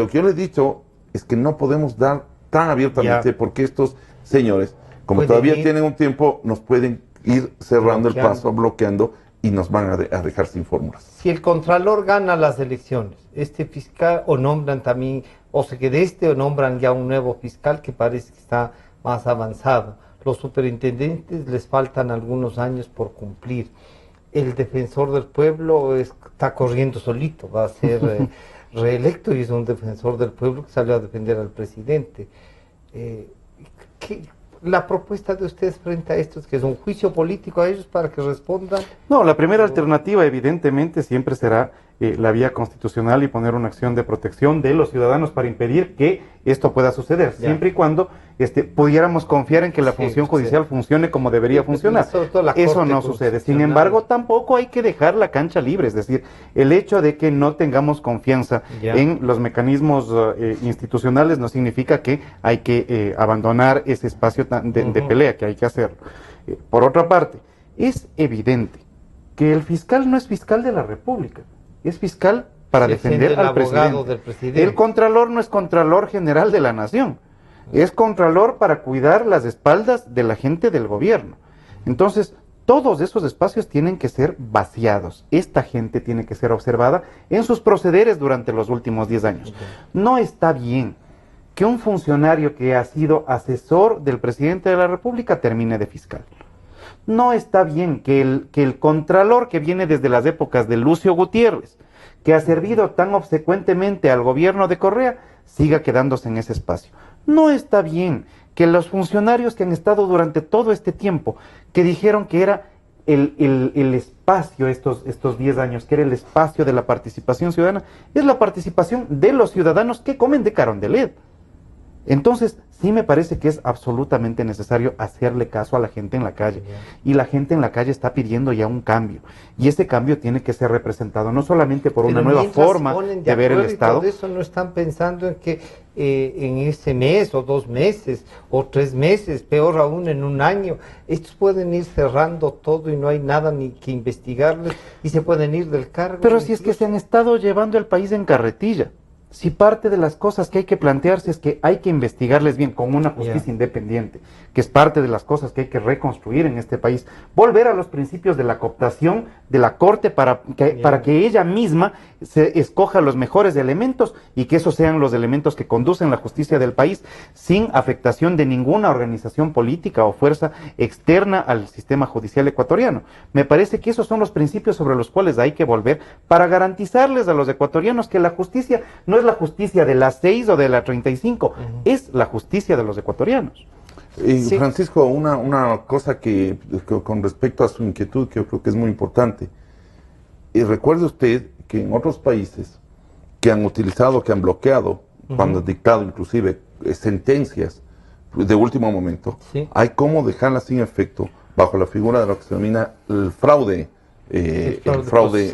que yo le he dicho es que no podemos dar tan abiertamente porque estos señores, como todavía tienen un tiempo, nos pueden ir cerrando el paso, bloqueando y nos van a dejar sin fórmulas.
Si el Contralor gana las elecciones, este fiscal, o nombran también, o se quede o nombran ya un nuevo fiscal que parece que está más avanzado. Los superintendentes les faltan algunos años por cumplir. El defensor del pueblo está corriendo solito, va a ser reelecto y es un defensor del pueblo que salió a defender al presidente. La propuesta de ustedes frente a esto es que es un juicio político a ellos para que respondan.
No, la primera alternativa evidentemente siempre será la vía constitucional y poner una acción de protección de los ciudadanos para impedir que esto pueda suceder, siempre y cuando pudiéramos confiar en que la función judicial funcione como debería funcionar. Eso no sucede. Sin embargo, tampoco hay que dejar la cancha libre, es decir, el hecho de que no tengamos confianza en los mecanismos institucionales no significa que hay que abandonar ese espacio de pelea, que hay que hacerlo. Por otra parte, es evidente que el fiscal no es fiscal de la República, es fiscal para defender al presidente. El Contralor no es Contralor General de la Nación, es Contralor para cuidar las espaldas de la gente del gobierno. Entonces, todos esos espacios tienen que ser vaciados. Esta gente tiene que ser observada en sus procederes durante los últimos 10 años. No está bien que un funcionario que ha sido asesor del presidente de la República termine de fiscal. No está bien que el contralor que viene desde las épocas de Lucio Gutiérrez, que ha servido tan obsecuentemente al gobierno de Correa, siga quedándose en ese espacio. No está bien que los funcionarios que han estado durante todo este tiempo, que dijeron que era el espacio, estos 10 años, que era el espacio de la participación ciudadana, es la participación de los ciudadanos que comen de Carondelet. Entonces, sí me parece que es absolutamente necesario hacerle caso a la gente en la calle. Y la gente en la calle está pidiendo ya un cambio. Y ese cambio tiene que ser representado no solamente por una nueva forma de ver el Estado.
Todo eso no están pensando en que en ese mes o 2 meses o 3 meses, peor aún en un año, estos pueden ir cerrando todo y no hay nada ni que investigarles y se pueden ir del cargo.
Pero si es que se han estado llevando el país en carretilla. Si parte de las cosas que hay que plantearse es que hay que investigarles bien con una justicia independiente, que es parte de las cosas que hay que reconstruir en este país, volver a los principios de la cooptación de la Corte para que ella misma se escoja los mejores elementos y que esos sean los elementos que conducen la justicia del país sin afectación de ninguna organización política o fuerza externa al sistema judicial ecuatoriano. Me parece que esos son los principios sobre los cuales hay que volver para garantizarles a los ecuatorianos que la justicia no es la justicia de las 6 o de la 35, es la justicia de los ecuatorianos.
Sí. Francisco, una cosa que con respecto a su inquietud, que yo creo que es muy importante. Y recuerde usted que en otros países que han utilizado, que han bloqueado, cuando han dictado inclusive sentencias de último momento, hay cómo dejarlas sin efecto bajo la figura de lo que se denomina el fraude. El fraude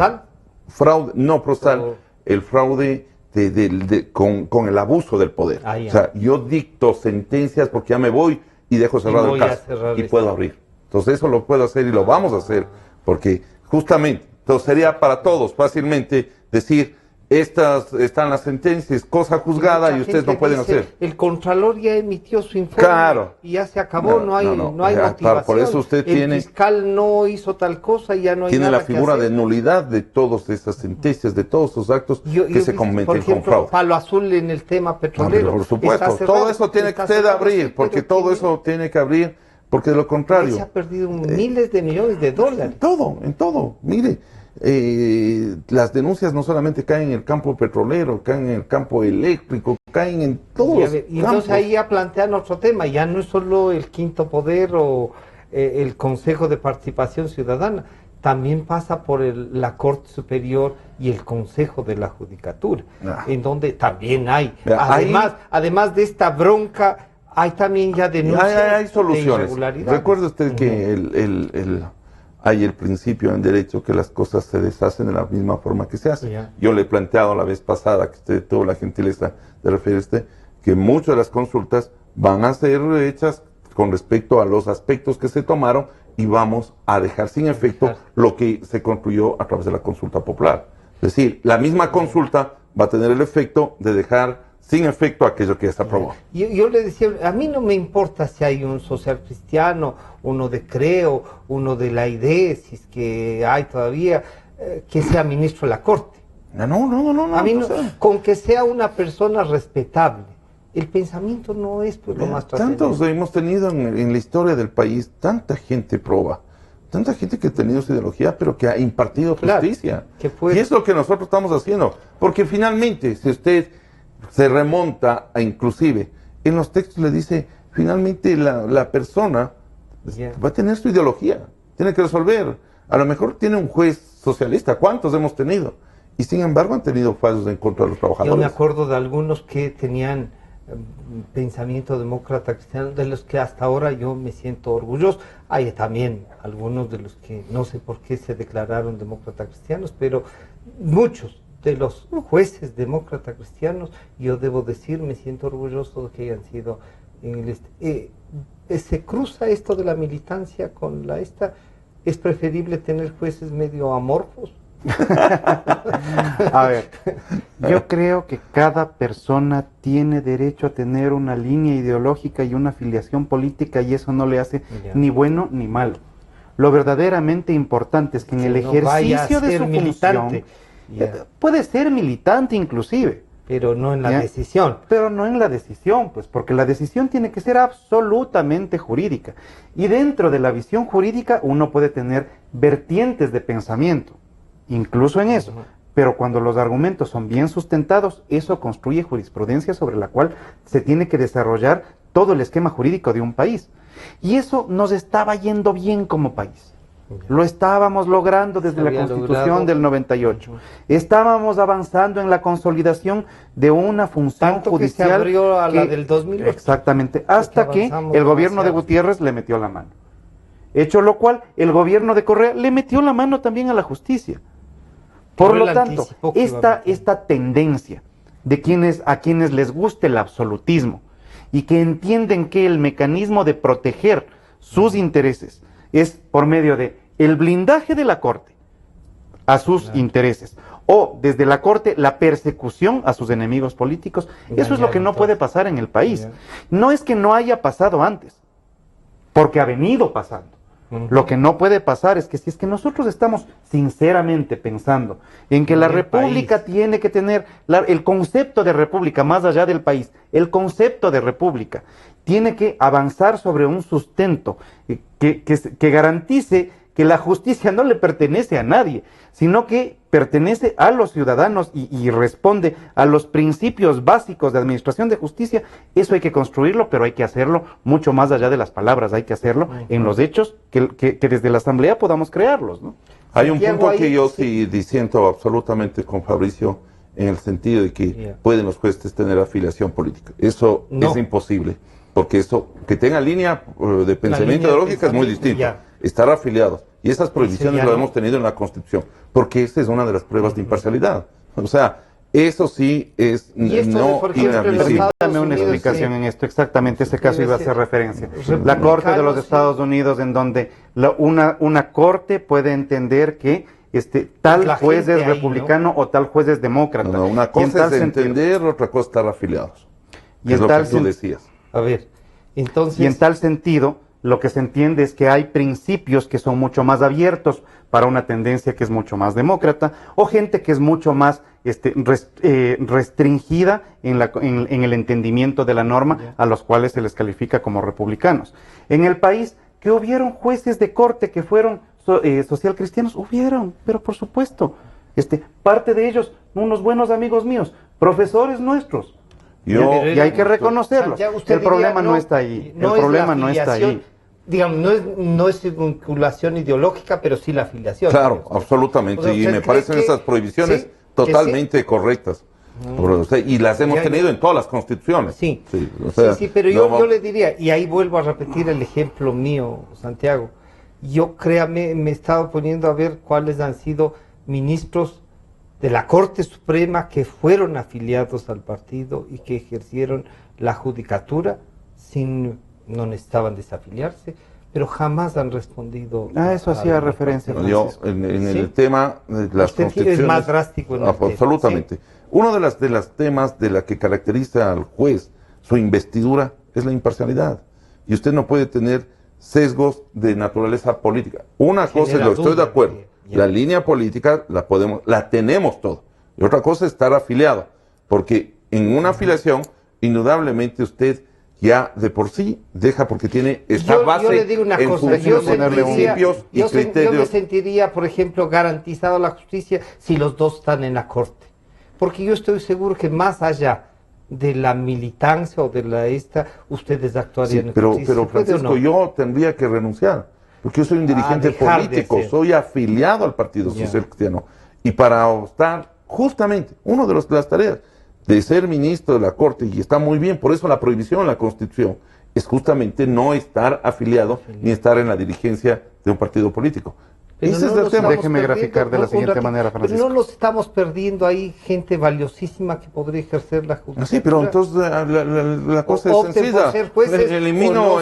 con el abuso del poder. O sea, yo dicto sentencias porque ya me voy y dejo cerrado el caso y puedo abrir. Entonces eso lo puedo hacer y lo vamos a hacer porque justamente, entonces sería para todos fácilmente decir, estas están las sentencias, cosa juzgada y ustedes no pueden hacer.
El Contralor ya emitió su informe y ya se acabó, no hay motivación.
Por eso usted
el fiscal no hizo tal cosa y ya no hay
tiene
nada
la figura de nulidad de todas esas sentencias, de todos esos actos que se cometen con fraude.
Palo azul en el tema petrolero.
Por supuesto, todo eso tiene que usted abrir, porque todo eso tiene que abrir, porque de lo contrario...
Se ha perdido miles de millones de dólares.
En todo, mire... las denuncias no solamente caen en el campo petrolero, caen en el campo eléctrico, caen en todos los
y entonces ahí ya plantean otro tema, ya no es solo el quinto poder o el Consejo de Participación Ciudadana, también pasa por la Corte Superior y el Consejo de la Judicatura, en donde también hay, además de esta bronca, hay también ya denuncias
hay soluciones.
De irregularidades.
Recuerde usted que hay el principio en derecho que las cosas se deshacen de la misma forma que se hacen. Yo le he planteado la vez pasada, que usted tuvo la gentileza de referirse, que muchas de las consultas van a ser hechas con respecto a los aspectos que se tomaron y vamos a dejar sin efecto lo que se concluyó a través de la consulta popular. Es decir, la misma consulta va a tener el efecto de dejar sin efecto aquello que ya se aprobó.
Yo le decía, a mí no me importa si hay un social cristiano, uno de Creo, uno de la ID, si es que hay todavía, que sea ministro de la Corte.
No.
A mí no, con que sea una persona respetable. El pensamiento no es pues, lo más trascendente.
Tantos hemos tenido en la historia del país, tanta gente proba, tanta gente que ha tenido su ideología, pero que ha impartido justicia. Y es lo que nosotros estamos haciendo. Porque finalmente, si usted se remonta a inclusive, en los textos le dice, finalmente la persona va a tener su ideología, tiene que resolver. A lo mejor tiene un juez socialista, ¿cuántos hemos tenido? Y sin embargo han tenido fallos en contra de los trabajadores.
Yo me acuerdo de algunos que tenían pensamiento demócrata cristiano, de los que hasta ahora yo me siento orgulloso. Hay también algunos de los que no sé por qué se declararon demócrata cristianos, pero muchos de los jueces demócrata cristianos, yo debo decir, me siento orgulloso de que hayan sido en el se cruza esto de la militancia con esta, es preferible tener jueces medio amorfos.
A ver, yo creo que cada persona tiene derecho a tener una línea ideológica y una afiliación política y eso no le hace ni bueno ni malo. Lo verdaderamente importante es que en el ejercicio de su función, puede ser militante inclusive,
pero no en la decisión.
Pero no en la decisión, pues, porque la decisión tiene que ser absolutamente jurídica. Y dentro de la visión jurídica uno puede tener vertientes de pensamiento, incluso en eso. Pero cuando los argumentos son bien sustentados, eso construye jurisprudencia sobre la cual se tiene que desarrollar todo el esquema jurídico de un país. Y eso nos estaba yendo bien como país. Lo estábamos logrando desde la Constitución del 98. Estábamos avanzando en la consolidación de una función judicial.
Que se abrió a la del 2008.
Exactamente, hasta que el gobierno de Gutiérrez le metió la mano. Hecho lo cual, el gobierno de Correa le metió la mano también a la justicia. Por lo tanto, esta tendencia de a quienes les guste el absolutismo y que entienden que el mecanismo de proteger sus intereses es por medio de el blindaje de la Corte a sus intereses, o desde la Corte la persecución a sus enemigos políticos. Eso es lo que no puede pasar en el país. No es que no haya pasado antes, porque ha venido pasando. Lo que no puede pasar es que si es que nosotros estamos sinceramente pensando en que la república tiene que tener el concepto de república más allá del país, el concepto de república tiene que avanzar sobre un sustento que garantice que la justicia no le pertenece a nadie, sino que pertenece a los ciudadanos y responde a los principios básicos de administración de justicia. Eso hay que construirlo, pero hay que hacerlo mucho más allá de las palabras, hay que hacerlo en los hechos que desde la Asamblea podamos crearlos, ¿no?
Hay un punto que yo sí disiento absolutamente con Fabricio, en el sentido de que pueden los jueces tener afiliación política. Eso es imposible, porque eso, que tenga línea de pensamiento ideológica es muy distinto. Estar afiliados. Y esas prohibiciones lo hemos tenido en la Constitución, porque esa es una de las pruebas de imparcialidad. O sea, eso sí es no inadmisible.
Dame una explicación en esto, exactamente, ese caso iba a hacer referencia. La Corte de los Estados Unidos, en donde una corte puede entender que tal juez es republicano o tal juez es demócrata.
No, una cosa es entender, otra cosa es estar afiliados. Y es lo que tú decías.
A ver, entonces...
Y en tal sentido, lo que se entiende es que hay principios que son mucho más abiertos para una tendencia que es mucho más demócrata, o gente que es mucho más restringida en el entendimiento de la norma, a los cuales se les califica como republicanos. En el país, que hubieron jueces de corte que fueron social cristianos, hubieron, pero por supuesto, parte de ellos, unos buenos amigos míos, profesores nuestros. Y hay que reconocerlo. El problema no está ahí. El problema no está ahí.
Digamos, no es vinculación ideológica, pero sí la afiliación.
Claro, absolutamente. O sea, y me parecen esas prohibiciones totalmente correctas. Y las hemos tenido en todas las constituciones.
Sí, pero yo le diría, y ahí vuelvo a repetir el ejemplo mío, Santiago. Yo, créame, me he estado poniendo a ver cuáles han sido ministros de la Corte Suprema que fueron afiliados al partido y que ejercieron la judicatura no necesitaban desafiliarse, pero jamás han respondido.
Eso hacía referencia.
Yo, en el tema de las constituciones,
es más drástico.
Absolutamente. Uno de las temas de la que caracteriza al juez, su investidura, es la imparcialidad. Y usted no puede tener sesgos de naturaleza política. Una cosa es, estoy de acuerdo, la línea política la tenemos todo. Y otra cosa es estar afiliado, porque en una afiliación, indudablemente usted ya de por sí deja, porque tiene esta base.
Yo le digo una cosa, yo me
criterios.
Sentiría, por ejemplo, garantizado la justicia si los dos están en la Corte, porque yo estoy seguro que más allá de la militancia o de ustedes actuarían en justicia.
Pero Francisco, yo tendría que renunciar, porque yo soy un dirigente político, soy afiliado al Partido Social Cristiano, y para estar, justamente, una de las tareas de ser ministro de la Corte, y está muy bien, por eso la prohibición en la Constitución es justamente no estar afiliado ni estar en la dirigencia de un partido político.
Ese es el tema. Déjeme graficar de la siguiente manera, Francisco.
Pero no nos estamos perdiendo ahí gente valiosísima que podría ejercer la justicia.
Sí, pero entonces la cosa es sencilla. Elimino.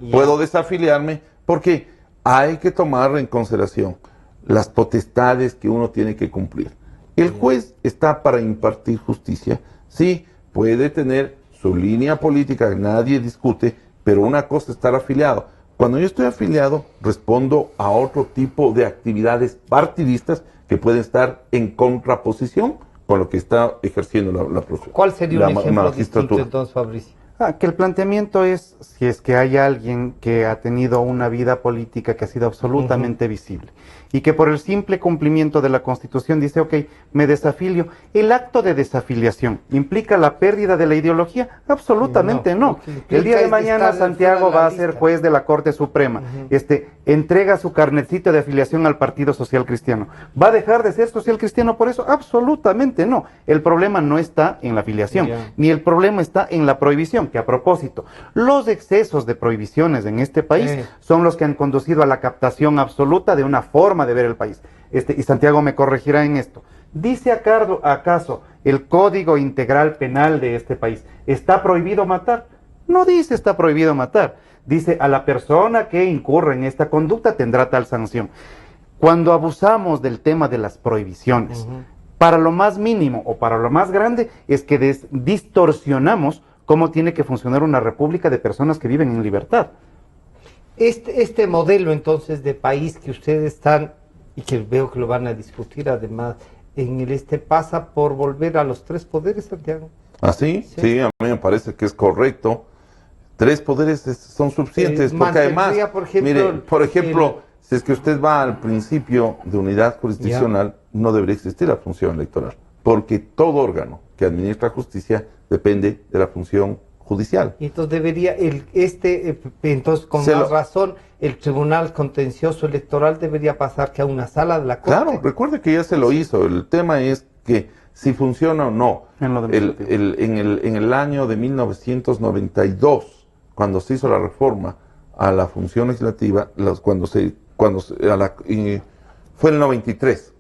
Puedo desafiliarme, porque hay que tomar en consideración las potestades que uno tiene que cumplir. El juez está para impartir justicia, sí, puede tener su línea política, nadie discute, pero una cosa es estar afiliado. Cuando yo estoy afiliado, respondo a otro tipo de actividades partidistas que pueden estar en contraposición con lo que está ejerciendo la profesión.
¿Cuál sería un ejemplo distinto entonces, Fabricio?
Que el planteamiento es si es que hay alguien que ha tenido una vida política que ha sido absolutamente visible y que por el simple cumplimiento de la Constitución dice, ok, me desafilio. ¿El acto de desafiliación implica la pérdida de la ideología? Absolutamente no. El día de mañana Santiago va a ser juez de la Corte Suprema. Entrega su carnetcito de afiliación al Partido Social Cristiano. ¿Va a dejar de ser social cristiano por eso? Absolutamente no. El problema no está en la afiliación, ni el problema está en la prohibición, que a propósito, los excesos de prohibiciones en este país son los que han conducido a la captación absoluta de una forma de ver el país. Y Santiago me corregirá en esto. ¿Dice acaso el Código Integral Penal de este país está prohibido matar? No dice está prohibido matar. Dice a la persona que incurre en esta conducta tendrá tal sanción. Cuando abusamos del tema de las prohibiciones, para lo más mínimo o para lo más grande, es que distorsionamos cómo tiene que funcionar una república de personas que viven en libertad.
Este modelo entonces de país que ustedes están, y que veo que lo van a discutir además, en el pasa por volver a los 3 poderes, Santiago.
¿Ah, sí? Sí, a mí me parece que es correcto. 3 poderes son suficientes, porque además, por ejemplo, si es que usted va al principio de unidad jurisdiccional, no debería existir la función electoral, porque todo órgano que administra justicia depende de la función judicial.
Y entonces debería, entonces con más razón, el Tribunal Contencioso Electoral debería pasar que a una sala de la Corte.
Claro, recuerde que ya se lo hizo. El tema es que si funciona o no. En el año de 1992, cuando se hizo la reforma a la función legislativa, fue el 93.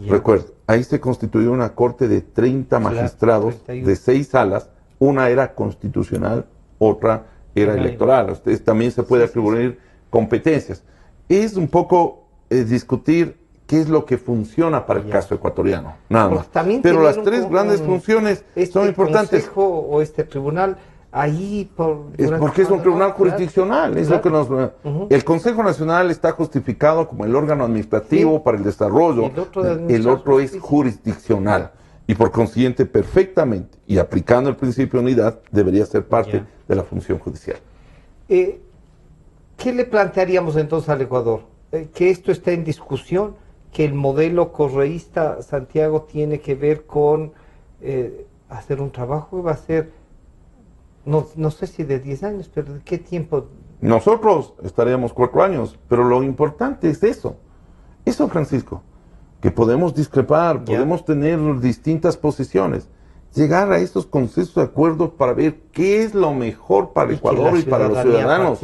Recuerdo, ahí se constituyó una corte de 30 magistrados, 31. De 6 salas. Una era constitucional, otra era electoral. Ustedes también se puede atribuir competencias. Es un poco discutir qué es lo que funciona para el caso ecuatoriano, nada más. Pero las 3 grandes funciones son importantes.
Consejo o tribunal ahí
porque es un tribunal jurisdiccional, es lo que nos el Consejo Nacional está justificado como el órgano administrativo para el desarrollo, el otro es jurisdiccional. Y por consiguiente, perfectamente, y aplicando el principio de unidad, debería ser parte de la función judicial.
¿Qué le plantearíamos entonces al Ecuador? Que esto está en discusión, que el modelo correísta, Santiago, tiene que ver con hacer un trabajo que va a ser, no sé si de 10 años, pero ¿de qué tiempo?
Nosotros estaríamos 4 años, pero lo importante es eso, Francisco. Que podemos discrepar, podemos tener distintas posiciones, llegar a estos consensos de acuerdos para ver qué es lo mejor para Ecuador y para los ciudadanos,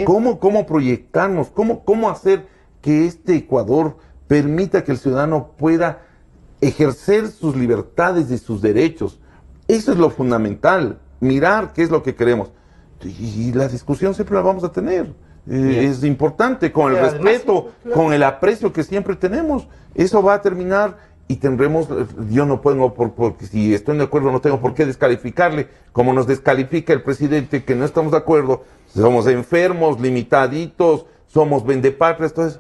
cómo proyectarnos, cómo hacer que este Ecuador permita que el ciudadano pueda ejercer sus libertades y sus derechos. Eso es lo fundamental, mirar qué es lo que queremos. Y la discusión siempre la vamos a tener. Es importante, con el respeto, con el aprecio que siempre tenemos. Eso va a terminar y tendremos, yo no puedo, porque si estoy de acuerdo no tengo por qué descalificarle, como nos descalifica el presidente que no estamos de acuerdo, somos enfermos, limitaditos, somos vendepatrias, entonces,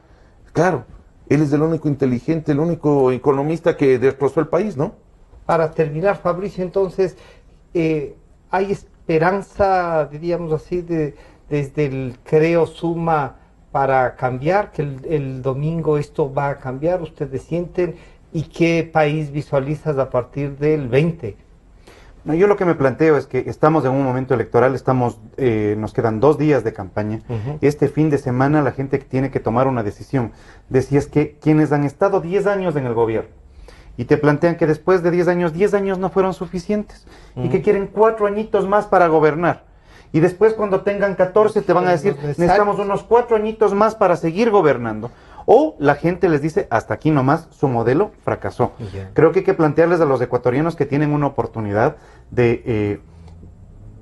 claro, él es el único inteligente, el único economista que destrozó el país, ¿no?
Para terminar, Fabricio, entonces, ¿hay esperanza, diríamos así, desde el Creo Suma para cambiar, que el domingo esto va a cambiar? ¿Ustedes sienten? ¿Y qué país visualizas a partir del 20?
No, yo lo que me planteo es que estamos en un momento electoral, nos quedan 2 días de campaña. Este fin de semana la gente tiene que tomar una decisión de si es que quienes han estado 10 años en el gobierno y te plantean que después de 10 años no fueron suficientes y que quieren 4 añitos más para gobernar. Y después cuando tengan 14 te van a decir, necesitamos unos 4 añitos más para seguir gobernando. O la gente les dice, hasta aquí nomás, su modelo fracasó. Creo que hay que plantearles a los ecuatorianos que tienen una oportunidad de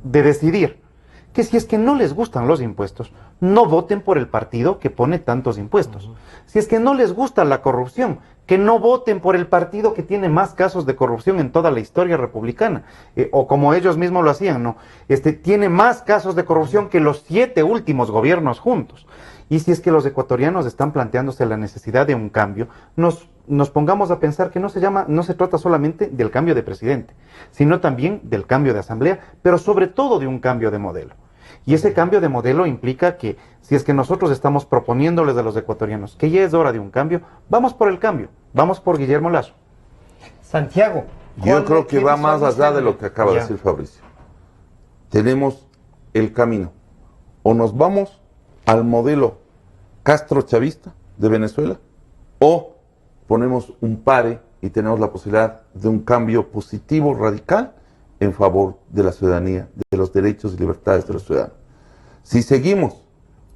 decidir que si es que no les gustan los impuestos, no voten por el partido que pone tantos impuestos. Si es que no les gusta la corrupción, que no voten por el partido que tiene más casos de corrupción en toda la historia republicana, o como ellos mismos lo hacían, ¿no? Tiene más casos de corrupción que los 7 últimos gobiernos juntos. Y si es que los ecuatorianos están planteándose la necesidad de un cambio, nos pongamos a pensar que no se trata solamente del cambio de presidente, sino también del cambio de asamblea, pero sobre todo de un cambio de modelo. Y ese cambio de modelo implica que si es que nosotros estamos proponiéndoles a los ecuatorianos que ya es hora de un cambio, vamos por el cambio, vamos por Guillermo Lasso.
Santiago.
Yo creo que va más allá de lo que acaba de decir Fabricio. Tenemos el camino. O nos vamos al modelo Castro-chavista de Venezuela, o ponemos un pare y tenemos la posibilidad de un cambio positivo, radical, en favor de la ciudadanía, de los derechos y libertades de los ciudadanos. Si seguimos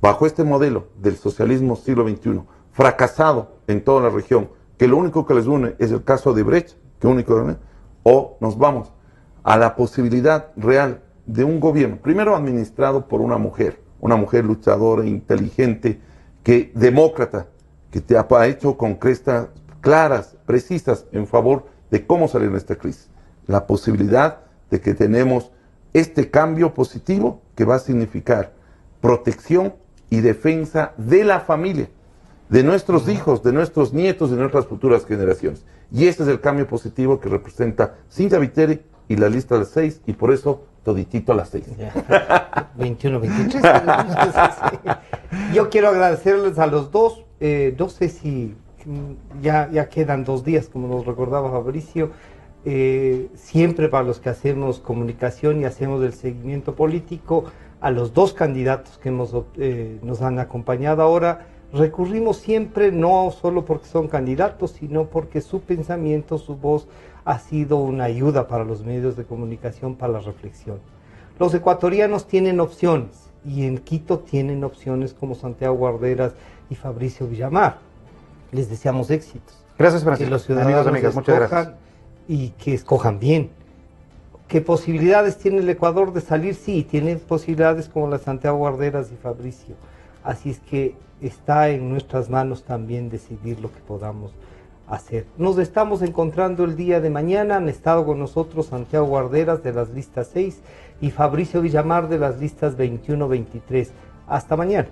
bajo este modelo del socialismo siglo XXI, fracasado en toda la región, que lo único que les une es el caso de Brecht, que único, o nos vamos a la posibilidad real de un gobierno, primero administrado por una mujer luchadora, inteligente, que demócrata, que te ha hecho concretas claras, precisas, en favor de cómo salir de esta crisis. La posibilidad de que tenemos este cambio positivo que va a significar protección y defensa de la familia, de nuestros hijos, de nuestros nietos, de nuestras futuras generaciones. Y este es el cambio positivo que representa Cynthia Viteri y la lista de las 6, y por eso toditito a las 6.
21, 23. Yo quiero agradecerles a los dos. No sé si ya quedan 2 días, como nos recordaba Fabricio. Siempre para los que hacemos comunicación y hacemos el seguimiento político, a los 2 candidatos que nos han acompañado ahora, recurrimos siempre no solo porque son candidatos, sino porque su pensamiento, su voz ha sido una ayuda para los medios de comunicación, para la reflexión. Los ecuatorianos tienen opciones, y en Quito tienen opciones como Santiago Guarderas y Fabricio Villamar. Les deseamos éxitos.
Gracias, Francisco.
Que los ciudadanos
amigas, muchas gracias.
Y que escojan bien. ¿Qué posibilidades tiene el Ecuador de salir? Sí, tiene posibilidades como las Santiago Guarderas y Fabricio. Así es que está en nuestras manos también decidir lo que podamos hacer. Nos estamos encontrando el día de mañana. Han estado con nosotros Santiago Guarderas de las listas 6 y Fabricio Villamar de las listas 21-23. Hasta mañana.